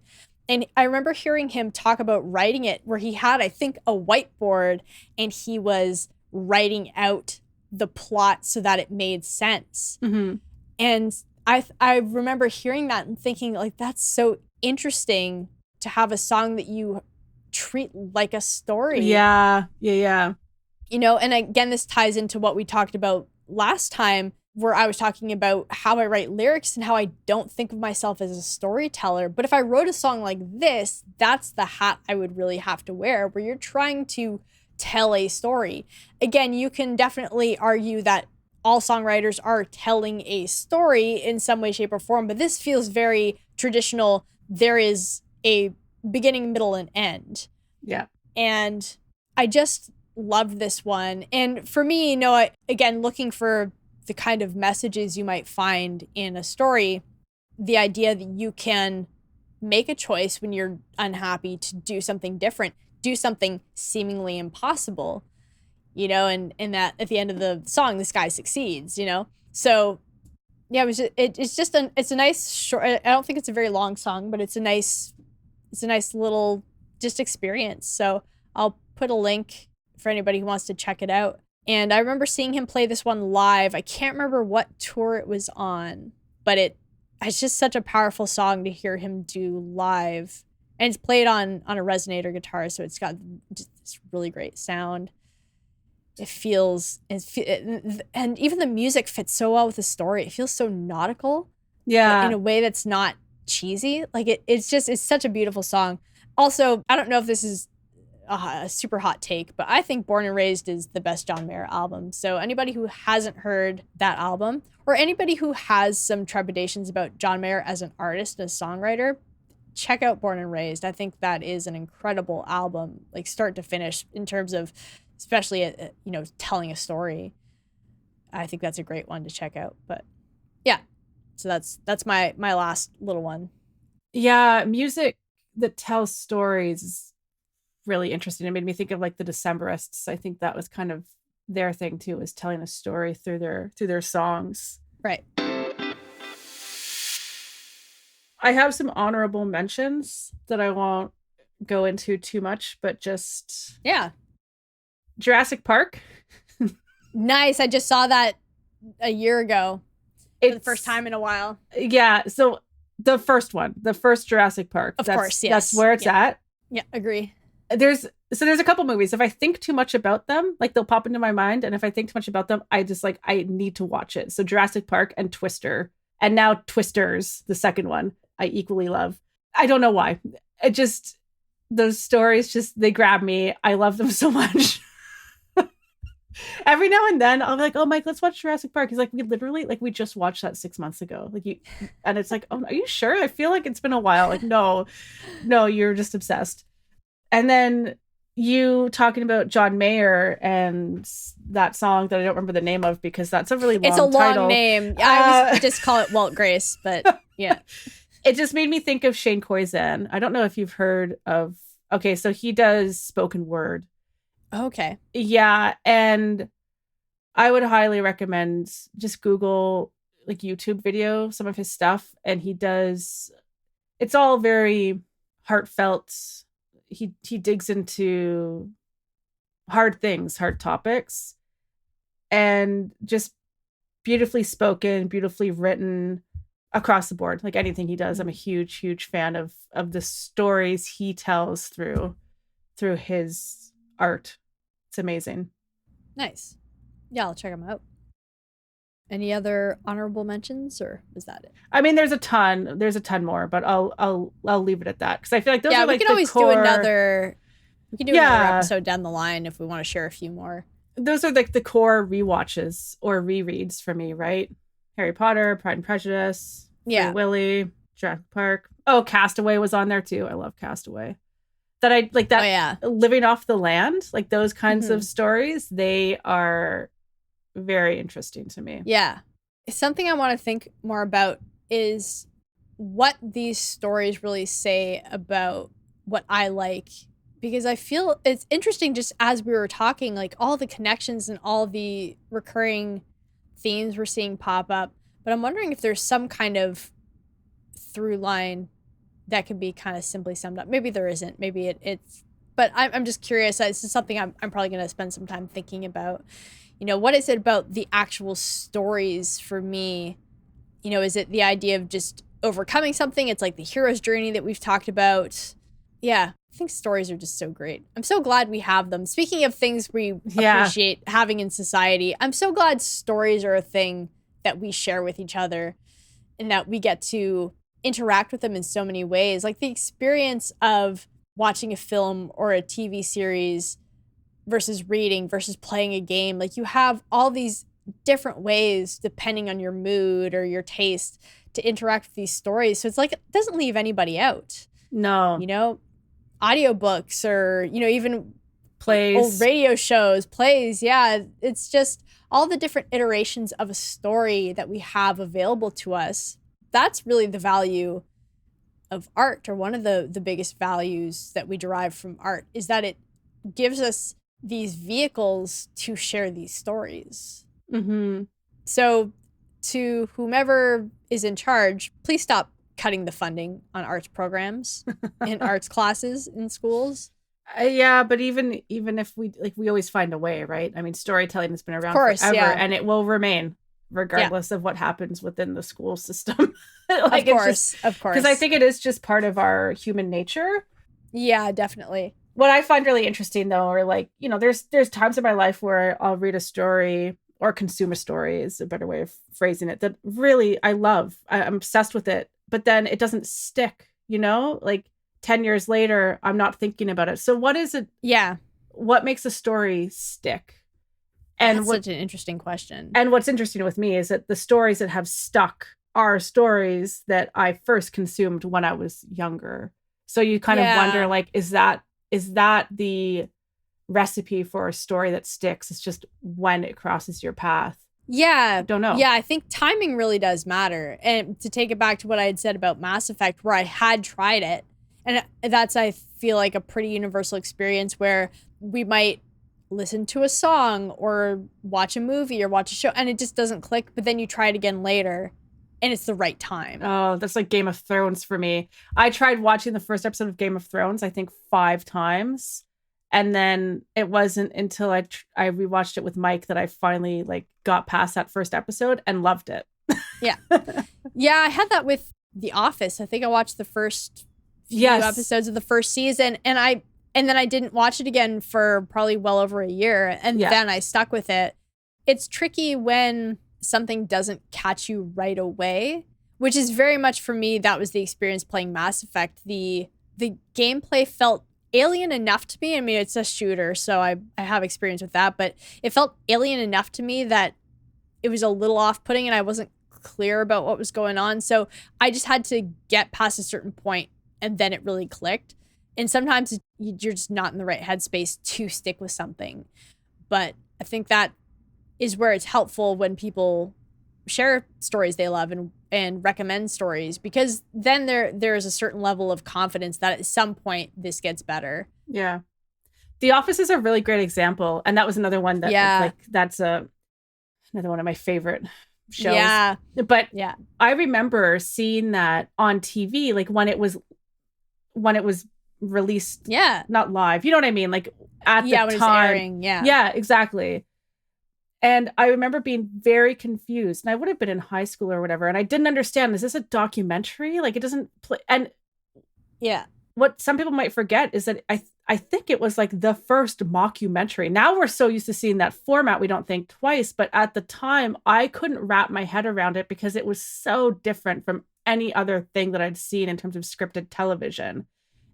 And I remember hearing him talk about writing it, where he had, I think, a whiteboard, and he was writing out the plot so that it made sense. Mm-hmm. And I remember hearing that and thinking, like, that's so interesting to have a song that you treat like a story. Yeah. And again, this ties into what we talked about last time, where I was talking about how I write lyrics and how I don't think of myself as a storyteller. But if I wrote a song like this, that's the hat I would really have to wear, where you're trying to tell a story. Again, you can definitely argue that all songwriters are telling a story in some way, shape, or form, but this feels very traditional. There is a beginning, middle, and end. Yeah. And I just loved this one. And for me, again, looking for the kind of messages you might find in a story, the idea that you can make a choice when you're unhappy to do something different, do something seemingly impossible. you know, and that at the end of the song, this guy succeeds, you know? So yeah, it's a nice short, I don't think it's a very long song, but it's a nice little just experience. So I'll put a link for anybody who wants to check it out. And I remember seeing him play this one live. I can't remember what tour it was on, but it's just such a powerful song to hear him do live. And it's played on a resonator guitar, so it's got just this really great sound. And even the music fits so well with the story. It feels so nautical. Yeah. In a way that's not cheesy. Like it's such a beautiful song. Also, I don't know if this is a super hot take, but I think Born and Raised is the best John Mayer album. So anybody who hasn't heard that album, or anybody who has some trepidations about John Mayer as an artist and a songwriter, check out Born and Raised. I think that is an incredible album, like start to finish, in terms of especially you know, telling a story. I think that's a great one to check out. But yeah, so that's my last little one. Yeah, music that tells stories is really interesting. It made me think of like the Decemberists. I think that was kind of their thing too, was telling a story through their songs. Right. I have some honorable mentions that I won't go into too much, but just Jurassic Park. Nice. I just saw that a year ago for the first time in a while. Yeah. So the first Jurassic Park. Of course, yes. That's where it's at. Yeah, agree. There's a couple movies. If I think too much about them, like they'll pop into my mind. And if I think too much about them, I need to watch it. So Jurassic Park and Twister. And now Twisters, the second one, I equally love. I don't know why. Those stories they grab me. I love them so much. Every now and then I'll be like, oh, Mike, let's watch Jurassic Park. He's like, we just watched that 6 months ago. And it's like, oh, are you sure? I feel like it's been a while. Like, no, you're just obsessed. And then you talking about John Mayer and that song that I don't remember the name of because that's a really long title. It's a long name. I always just call it Walt Grace, but yeah. It just made me think of Shane Koyczan. I don't know if you've heard of, okay, so he does spoken word. Okay. Yeah, and I would highly recommend just Google like YouTube video, some of his stuff, and it's all very heartfelt. He digs into hard things, hard topics, and just beautifully spoken, beautifully written across the board. Like anything he does, I'm a huge fan of the stories he tells through his art. It's amazing. Nice. Yeah, I'll check them out. Any other honorable mentions, or is that it? I mean, there's a ton more, but I'll leave it at that because I feel like those are like we can always do another. We can do another episode down the line if we want to share a few more. Those are like the core rewatches or rereads for me, right? Harry Potter, Pride and Prejudice, Willy, Jurassic Park. Oh, Castaway was on there too. I love Castaway. That I like that. Oh, yeah. Living off the land, like those kinds of stories, they are very interesting to me. Yeah. Something I want to think more about is what these stories really say about what I like, because I feel it's interesting just as we were talking, like all the connections and all the recurring themes we're seeing pop up. But I'm wondering if there's some kind of through line that could be kind of simply summed up. Maybe there isn't. Maybe it's. But I'm just curious. This is something I'm probably going to spend some time thinking about. You know, what is it about the actual stories for me? You know, is it the idea of just overcoming something? It's like the hero's journey that we've talked about. Yeah, I think stories are just so great. I'm so glad we have them. Speaking of things we appreciate having in society, I'm so glad stories are a thing that we share with each other and that we get to interact with them in so many ways. Like the experience of watching a film or a TV series versus reading versus playing a game. Like you have all these different ways depending on your mood or your taste to interact with these stories. So it's like, it doesn't leave anybody out. No. You know, audiobooks or, you know, even plays, old radio shows, plays. Yeah. It's just all the different iterations of a story that we have available to us. That's really the value of art, or one of the biggest values that we derive from art, is that it gives us these vehicles to share these stories. Mm-hmm. So to whomever is in charge, please stop cutting the funding on arts programs and arts classes in schools. Yeah, but even if we always find a way, right? I mean, storytelling has been around forever, yeah. and it will remain regardless of what happens within the school system. Of course. Because I think it is just part of our human nature. Yeah, definitely. What I find really interesting, though, are like, there's times in my life where I'll read a story or consume a story is a better way of phrasing it, that really I love. I'm obsessed with it, but then it doesn't stick, like 10 years later, I'm not thinking about it. So what is it? Yeah. What makes a story stick? And that's such an interesting question. And what's interesting with me is that the stories that have stuck are stories that I first consumed when I was younger. So you kind of wonder, like, is that the recipe for a story that sticks? It's just when it crosses your path. Yeah. Don't know. Yeah, I think timing really does matter. And to take it back to what I had said about Mass Effect, where I had tried it, and that's, I feel like, a pretty universal experience where we might listen to a song or watch a movie or watch a show and it just doesn't click, but then you try it again later and it's the right time. Oh, that's like Game of Thrones for me. I tried watching the first episode of Game of Thrones, I think 5 times. And then it wasn't until I rewatched it with Mike that I finally got past that first episode and loved it. Yeah. Yeah, I had that with The Office. I think I watched the first few episodes of the first season and then I didn't watch it again for probably well over a year. And then I stuck with it. It's tricky when something doesn't catch you right away, which is very much for me, that was the experience playing Mass Effect. The gameplay felt alien enough to me. I mean, it's a shooter, so I have experience with that, but it felt alien enough to me that it was a little off-putting and I wasn't clear about what was going on. So I just had to get past a certain point and then it really clicked. And sometimes you're just not in the right headspace to stick with something. But I think that is where it's helpful when people share stories they love and recommend stories, because then there is a certain level of confidence that at some point this gets better. Yeah. The Office is a really great example. And that was another one that that's another one of my favorite shows. Yeah. But I remember seeing that on TV, when it was released, not live, you know what I mean, at the when time, it's airing, yeah, exactly. And I remember being very confused, and I would have been in high school or whatever, and I didn't understand, is this a documentary? It doesn't play. And what some people might forget is that I think it was the first mockumentary. Now we're so used to seeing that format, we don't think twice, but at the time I couldn't wrap my head around it because it was so different from any other thing that I'd seen in terms of scripted television.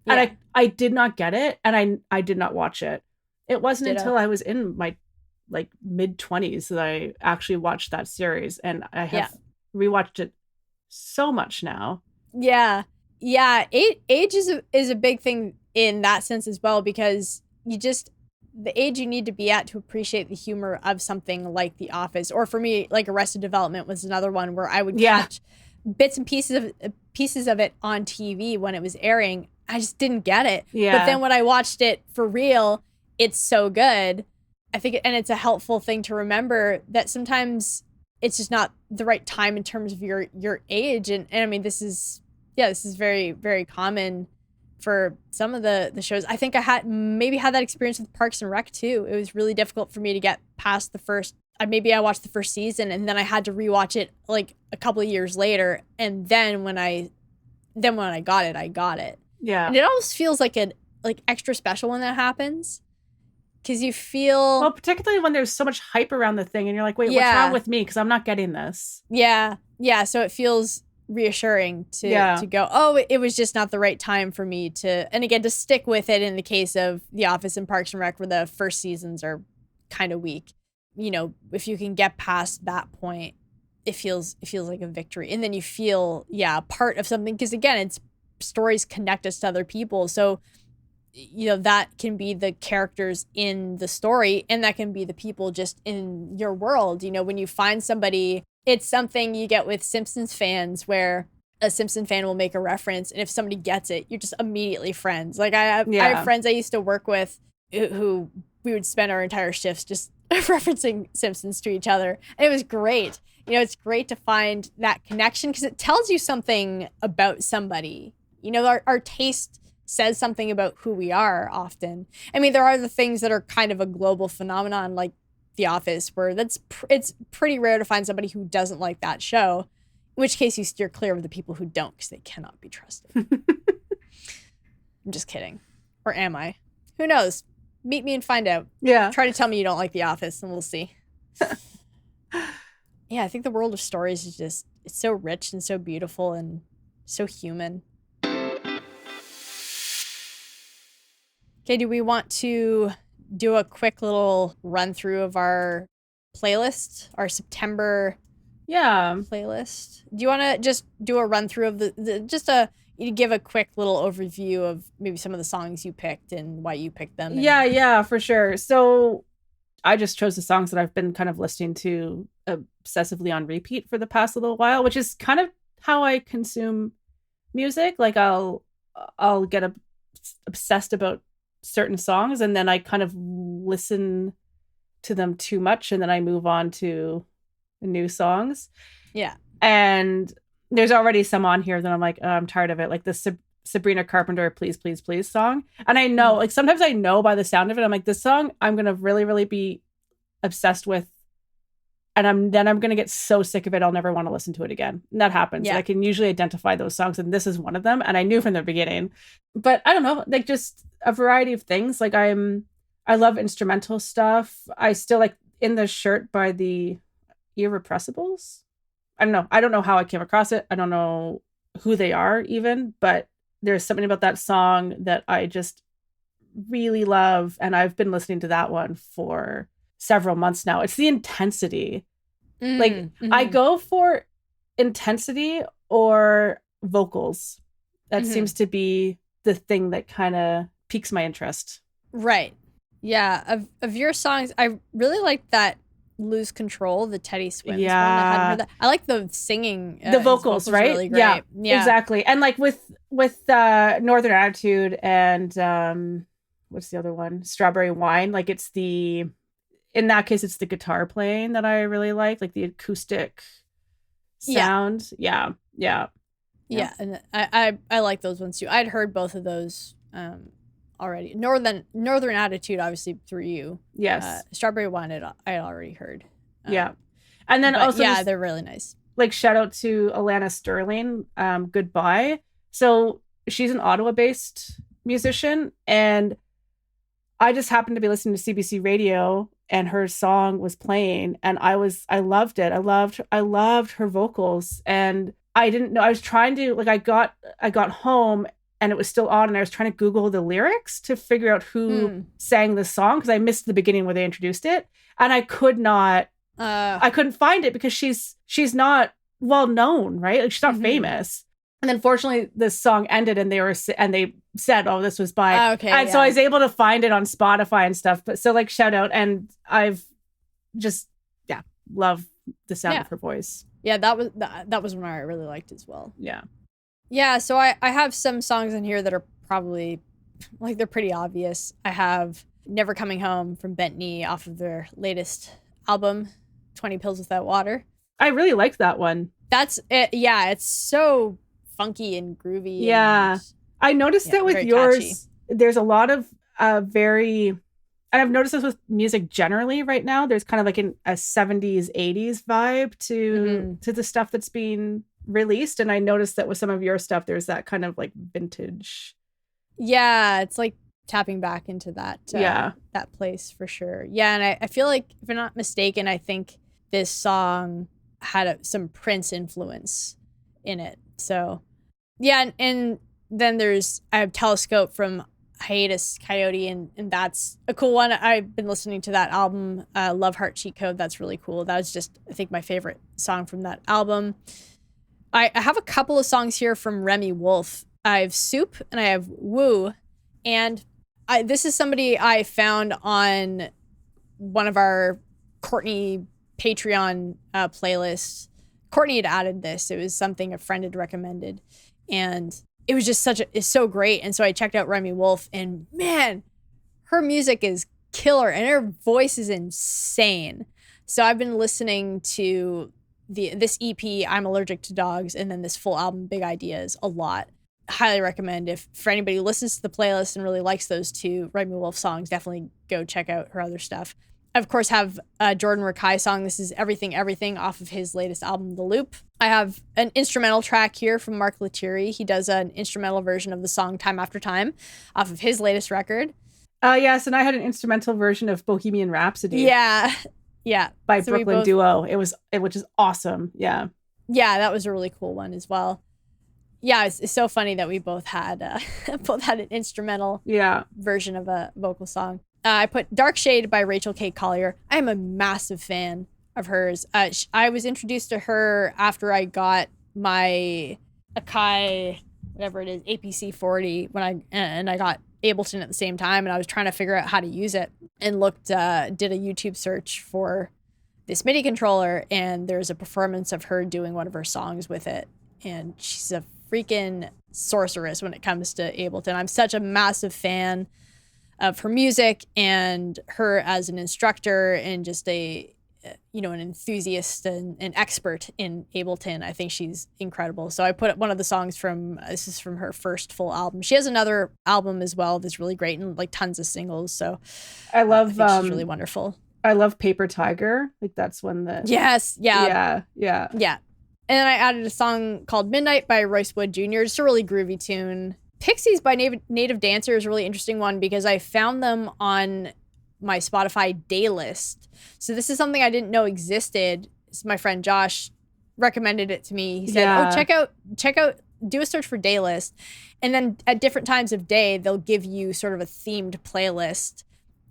And I did not get it, and I did not watch it. It wasn't until I was in my mid-20s that I actually watched that series, and I have rewatched it so much now. Yeah. Age is a big thing in that sense as well, because the age you need to be at to appreciate the humor of something like The Office, or for me, Arrested Development was another one where I would catch bits and pieces of it on TV when it was airing. I just didn't get it. Yeah. But then when I watched it for real, it's so good. I think, and it's a helpful thing to remember that sometimes it's just not the right time in terms of your age. And I mean, this is very, very common for some of the shows. I think I had that experience with Parks and Rec too. It was really difficult for me to get past the first. Maybe I watched the first season and then I had to rewatch it a couple of years later. And then when I got it, I got it. Yeah. And it almost feels extra special when that happens. Because you feel... Well, particularly when there's so much hype around the thing and you're like, wait, what's wrong with me? Because I'm not getting this. Yeah. Yeah. So it feels reassuring to go, oh, it was just not the right time for me to... And again, to stick with it in the case of The Office and Parks and Rec, where the first seasons are kind of weak. If you can get past that point, it feels like a victory. And then you feel, part of something. Because again, it's stories connect us to other people. So... that can be the characters in the story, and that can be the people just in your world. When you find somebody, it's something you get with Simpsons fans where a Simpson fan will make a reference, and if somebody gets it, you're just immediately friends. I have friends I used to work with who we would spend our entire shifts just referencing Simpsons to each other. And it was great. It's great to find that connection because it tells you something about somebody. Our taste says something about who we are often. I mean, there are the things that are kind of a global phenomenon, like The Office, where it's pretty rare to find somebody who doesn't like that show, in which case you steer clear of the people who don't because they cannot be trusted. I'm just kidding. Or am I? Who knows? Meet me and find out. Yeah. Try to tell me you don't like The Office and we'll see. Yeah, I think the world of stories is just, it's so rich and so beautiful and so human. Okay, do we want to do a quick little run through of our playlist, our September playlist? Do you want to just do a run through of you give a quick little overview of maybe some of the songs you picked and why you picked them? Yeah, for sure. So I just chose the songs that I've been kind of listening to obsessively on repeat for the past little while, which is kind of how I consume music. Like I'll get obsessed about certain songs and then I kind of listen to them too much and then I move on to new songs. Yeah. And there's already some on here that I'm like, oh, I'm tired of it. Like the Sabrina Carpenter Please Please Please song. And I know, like sometimes I know by the sound of it, I'm like, this song I'm going to really, really be obsessed with. And I'm going to get so sick of it, I'll never want to listen to it again. And that happens. Yeah. I can usually identify those songs, and this is one of them. And I knew from the beginning. But I don't know, like just a variety of things. Like I love instrumental stuff. I still like In the Shirt by the Irrepressibles. I don't know. I don't know how I came across it. I don't know who they are even, but there's something about that song that I just really love. And I've been listening to that one for several months now. It's the intensity. I go for intensity or vocals. That seems to be the thing that kind of piques my interest. Right. Yeah. Of your songs, I really like that Lose Control, the Teddy Swims one. I hadn't heard that. I like the singing. The vocals, right? Really great. Yeah, exactly. And like with Northern Attitude and what's the other one? Strawberry Wine. Like in that case, it's the guitar playing that I really like the acoustic sound. Yeah. And I like those ones too. I'd heard both of those already. Northern Attitude, obviously through you. Yes. Strawberry Wine, I had already heard. And then also, they're really nice. Like shout out to Alana Sterling. Goodbye. So she's an Ottawa-based musician, and I just happened to be listening to CBC Radio, and her song was playing, and I loved it. I loved her vocals, and I didn't know. I was trying to I got home. And it was still on, and I was trying to Google the lyrics to figure out who sang the song because I missed the beginning where they introduced it, and I could not. I couldn't find it because she's not well known, right? Like she's not famous. And then fortunately, the song ended, and they said, "Oh, this was by." Okay, and so I was able to find it on Spotify and stuff. But so shout out, and I've just love the sound of her voice. Yeah, that was one I really liked as well. Yeah. Yeah, so I have some songs in here that are probably, they're pretty obvious. I have Never Coming Home from Bent Knee off of their latest album, 20 Pills Without Water. I really liked that one. That's it. Yeah, it's so funky and groovy. Yeah. I noticed that with yours, catchy. There's a lot of and I've noticed this with music generally right now. There's kind of like a 70s, 80s vibe to the stuff that's being released, and I noticed that with some of your stuff there's that kind of vintage. Yeah, it's like tapping back into that that place for sure. Yeah, and I feel like, if I'm not mistaken, I think this song had some Prince influence in it. So yeah, and then I have Telescope from Hiatus Coyote, and that's a cool one. I've been listening to that album, Love Heart Cheat Code. That's really cool. That was just, I think, my favorite song from that album. I have a couple of songs here from Remy Wolf. I have Soup and I have Woo. And this is somebody I found on one of our Courtney Patreon playlists. Courtney had added this. It was something a friend had recommended. And it was just it's so great. And so I checked out Remy Wolf, and man, her music is killer and her voice is insane. So I've been listening to this EP, I'm Allergic to Dogs, and then this full album, Big Ideas, a lot. Highly recommend. If for anybody who listens to the playlist and really likes those two Remy Wolf songs, definitely go check out her other stuff. I, of course, have a Jordan Rakai song. This is Everything, Everything off of his latest album, The Loop. I have an instrumental track here from Mark Lettieri. He does an instrumental version of the song Time After Time off of his latest record. Yes, and I had an instrumental version of Bohemian Rhapsody. Yeah. By so Brooklyn Duo. Which is awesome. Yeah. Yeah, that was a really cool one as well. Yeah, it's so funny that we both had an instrumental version of a vocal song. I put Dark Shade by Rachel K. Collier. I am a massive fan of hers. I was introduced to her after I got my Akai, whatever it is, APC 40 and I got Ableton at the same time, and I was trying to figure out how to use it and did a YouTube search for this MIDI controller, and there's a performance of her doing one of her songs with it, and she's a freaking sorceress when it comes to Ableton. I'm such a massive fan of her music and her as an instructor and just an enthusiast and an expert in Ableton. I think she's incredible. So I put up one of the songs this is from her first full album. She has another album as well that's really great and like tons of singles. So I love she's really wonderful. I love Paper Tiger. Like that's one that Yes. Yeah. Yeah. And then I added a song called Midnight by Royce Wood Jr. It's a really groovy tune. Pixies by Native Dancer is a really interesting one because I found them on my Spotify day list. So this is something I didn't know existed. My friend Josh recommended it to me. He said, check out, do a search for day list. And then at different times of day, they'll give you sort of a themed playlist.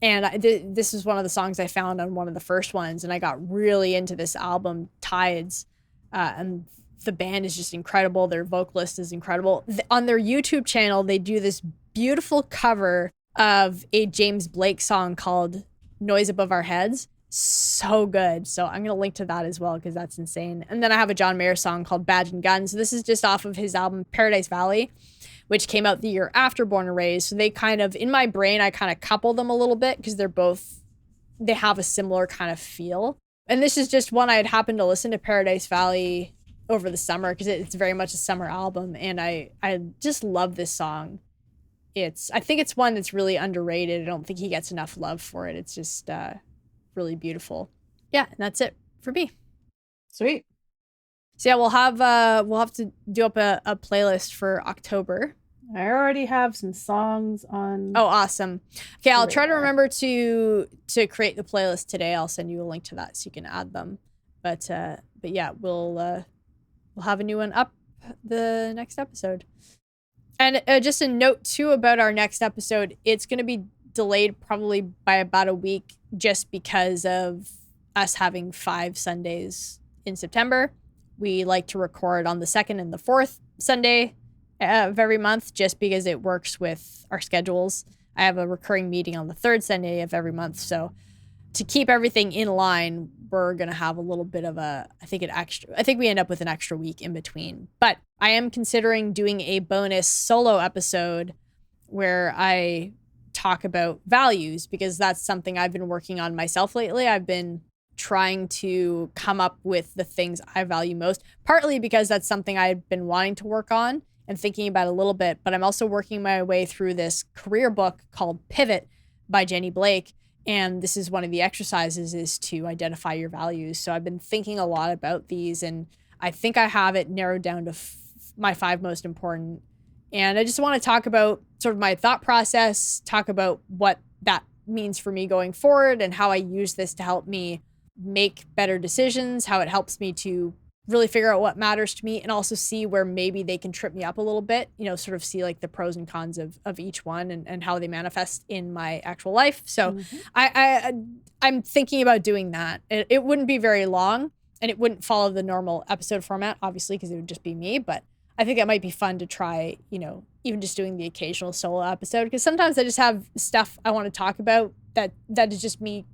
And this is one of the songs I found on one of the first ones. And I got really into this album, Tides. And the band is just incredible. Their vocalist is incredible. On their YouTube channel, they do this beautiful cover of a James Blake song called Noise Above Our Heads. So good. So I'm going to link to that as well because that's insane. And then I have a John Mayer song called Badge and Gun. So this is just off of his album Paradise Valley, which came out the year after Born and Raised. So they kind of, in my brain, I kind of couple them a little bit because they have a similar kind of feel. And this is just one I had happened to listen to Paradise Valley over the summer because it's very much a summer album. And I just love this song. I think it's one that's really underrated. I don't think he gets enough love for it. It's just really beautiful. Yeah, and that's it for me. Sweet. So yeah, we'll have to do up a playlist for October. I already have some songs on. Oh, awesome. Okay, I'll try to remember to create the playlist today. I'll send you a link to that so you can add them. But yeah, we'll have a new one up the next episode. And just a note too about our next episode, it's going to be delayed probably by about a week just because of us having 5 Sundays in September. We like to record on the 2nd and the 4th Sunday of every month just because it works with our schedules. I have a recurring meeting on the 3rd Sunday of every month. So to keep everything in line, we're going to have a little bit of I think we end up with an extra week in between. But I am considering doing a bonus solo episode where I talk about values because that's something I've been working on myself lately. I've been trying to come up with the things I value most, partly because that's something I've been wanting to work on and thinking about a little bit, but I'm also working my way through this career book called Pivot by Jenny Blake. And this is one of the exercises is to identify your values. So I've been thinking a lot about these and I think I have it narrowed down to my 5 most important. And I just want to talk about sort of my thought process, talk about what that means for me going forward and how I use this to help me make better decisions, how it helps me to really figure out what matters to me and also see where maybe they can trip me up a little bit, sort of see like the pros and cons of each one and how they manifest in my actual life. So I'm thinking about doing that. It wouldn't be very long and it wouldn't follow the normal episode format, obviously, because it would just be me. But I think it might be fun to try, even just doing the occasional solo episode, because sometimes I just have stuff I want to talk about that is just me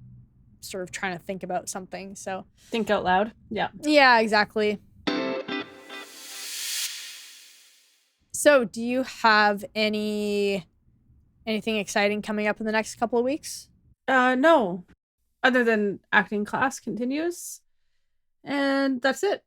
sort of trying to think about something. So think out loud. Yeah, exactly. So do you have any Anything exciting coming up in the next couple of weeks? No. Other than acting class continues. And that's it.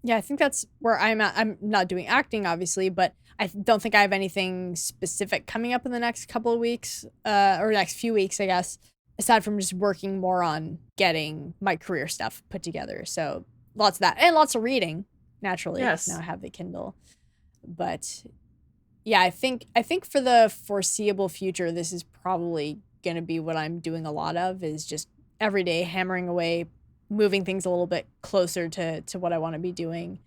Yeah, I think that's where I'm at. I'm not doing acting, obviously, but I don't think I have anything specific coming up in the next couple of weeks, or next few weeks, I guess, aside from just working more on getting my career stuff put together. So lots of that and lots of reading, naturally. Yes. Now I have the Kindle. But yeah, I think for the foreseeable future, this is probably going to be what I'm doing a lot of, is just every day hammering away, moving things a little bit closer to what I want to be doing.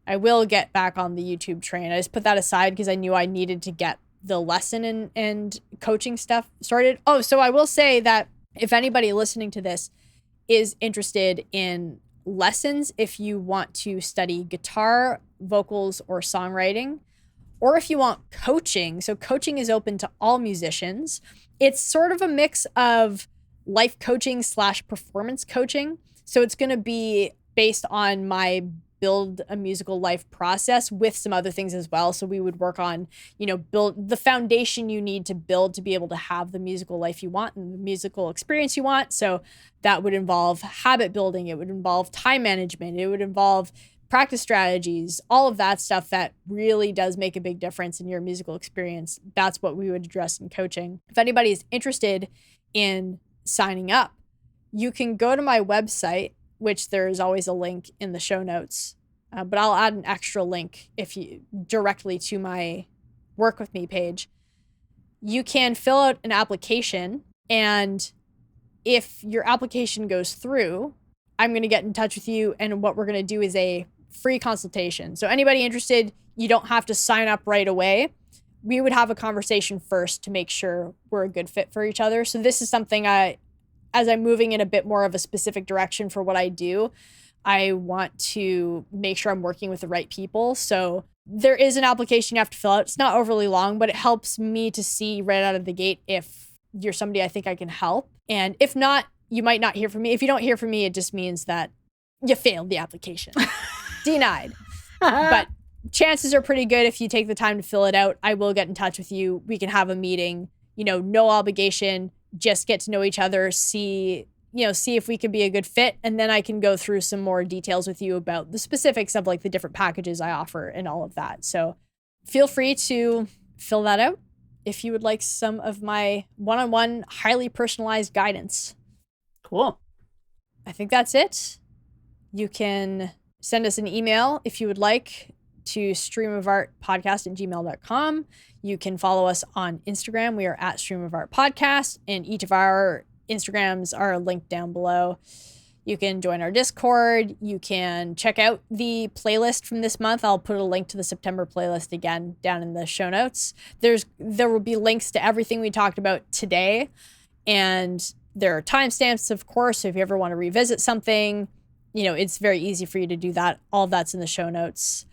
I will get back on the YouTube train. I just put that aside because I knew I needed to get the lesson and coaching stuff started. Oh, so I will say that if anybody listening to this is interested in lessons, if you want to study guitar, vocals, or songwriting, or if you want coaching, so coaching is open to all musicians. It's sort of a mix of life coaching / performance coaching. So it's going to be based on my build a musical life process with some other things as well. So we would work on, build the foundation you need to build to be able to have the musical life you want and the musical experience you want. So that would involve habit building. It would involve time management. It would involve practice strategies, all of that stuff that really does make a big difference in your musical experience. That's what we would address in coaching. If anybody is interested in signing up, you can go to my website, which there is always a link in the show notes, but I'll add an extra link if you directly to my work with me page. You can fill out an application, and if your application goes through, I'm going to get in touch with you, and what we're going to do is a free consultation. So anybody interested, you don't have to sign up right away. We would have a conversation first to make sure we're a good fit for each other. So this is something as I'm moving in a bit more of a specific direction for what I do, I want to make sure I'm working with the right people. So there is an application you have to fill out. It's not overly long, but it helps me to see right out of the gate if you're somebody I think I can help. And if not, you might not hear from me. If you don't hear from me, it just means that you failed the application. Denied. But chances are pretty good if you take the time to fill it out. I will get in touch with you. We can have a meeting, no obligation, just get to know each other, see if we could be a good fit. And then I can go through some more details with you about the specifics of like the different packages I offer and all of that. So feel free to fill that out if you would like some of my one-on-one, highly personalized guidance. Cool. I think that's it. You can send us an email if you would like to streamofartpodcast@gmail.com. You can follow us on Instagram. We are at streamofartpodcast, and each of our Instagrams are linked down below. You can join our Discord. You can check out the playlist from this month. I'll put a link to the September playlist again down in the show notes. There will be links to everything we talked about today, and there are timestamps, of course. So if you ever want to revisit something, it's very easy for you to do that. All of that's in the show notes.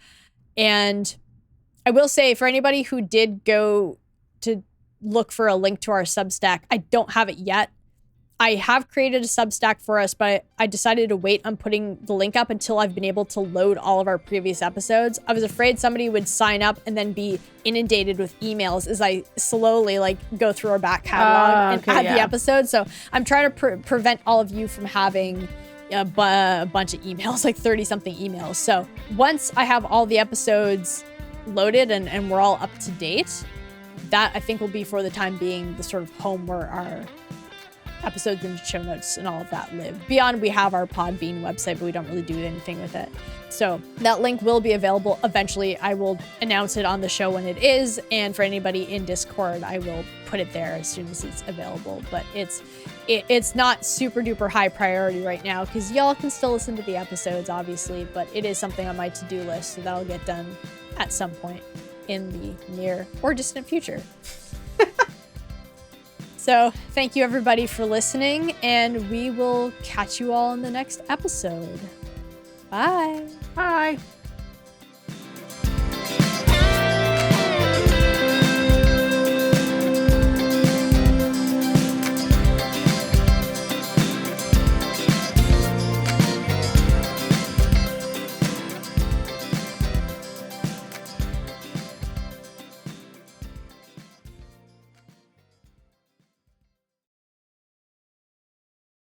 And I will say, for anybody who did go to look for a link to our Substack, I don't have it yet. I have created a Substack for us, but I decided to wait on putting the link up until I've been able to load all of our previous episodes. I was afraid somebody would sign up and then be inundated with emails as I slowly go through our back catalog and add the episodes. So I'm trying to prevent all of you from having a bunch of emails, like 30-something emails. So once I have all the episodes loaded and we're all up to date, that I think will be, for the time being, the sort of home where our episodes and show notes and all of that live. Beyond, we have our Podbean website, but we don't really do anything with it. So that link will be available eventually. I will announce it on the show when it is, and for anybody in Discord, I will put it there as soon as it's available. But it's not super duper high priority right now because y'all can still listen to the episodes, obviously, but it is something on my to-do list, so that'll get done at some point in the near or distant future. So thank you everybody for listening, and we will catch you all in the next episode. Bye. Bye.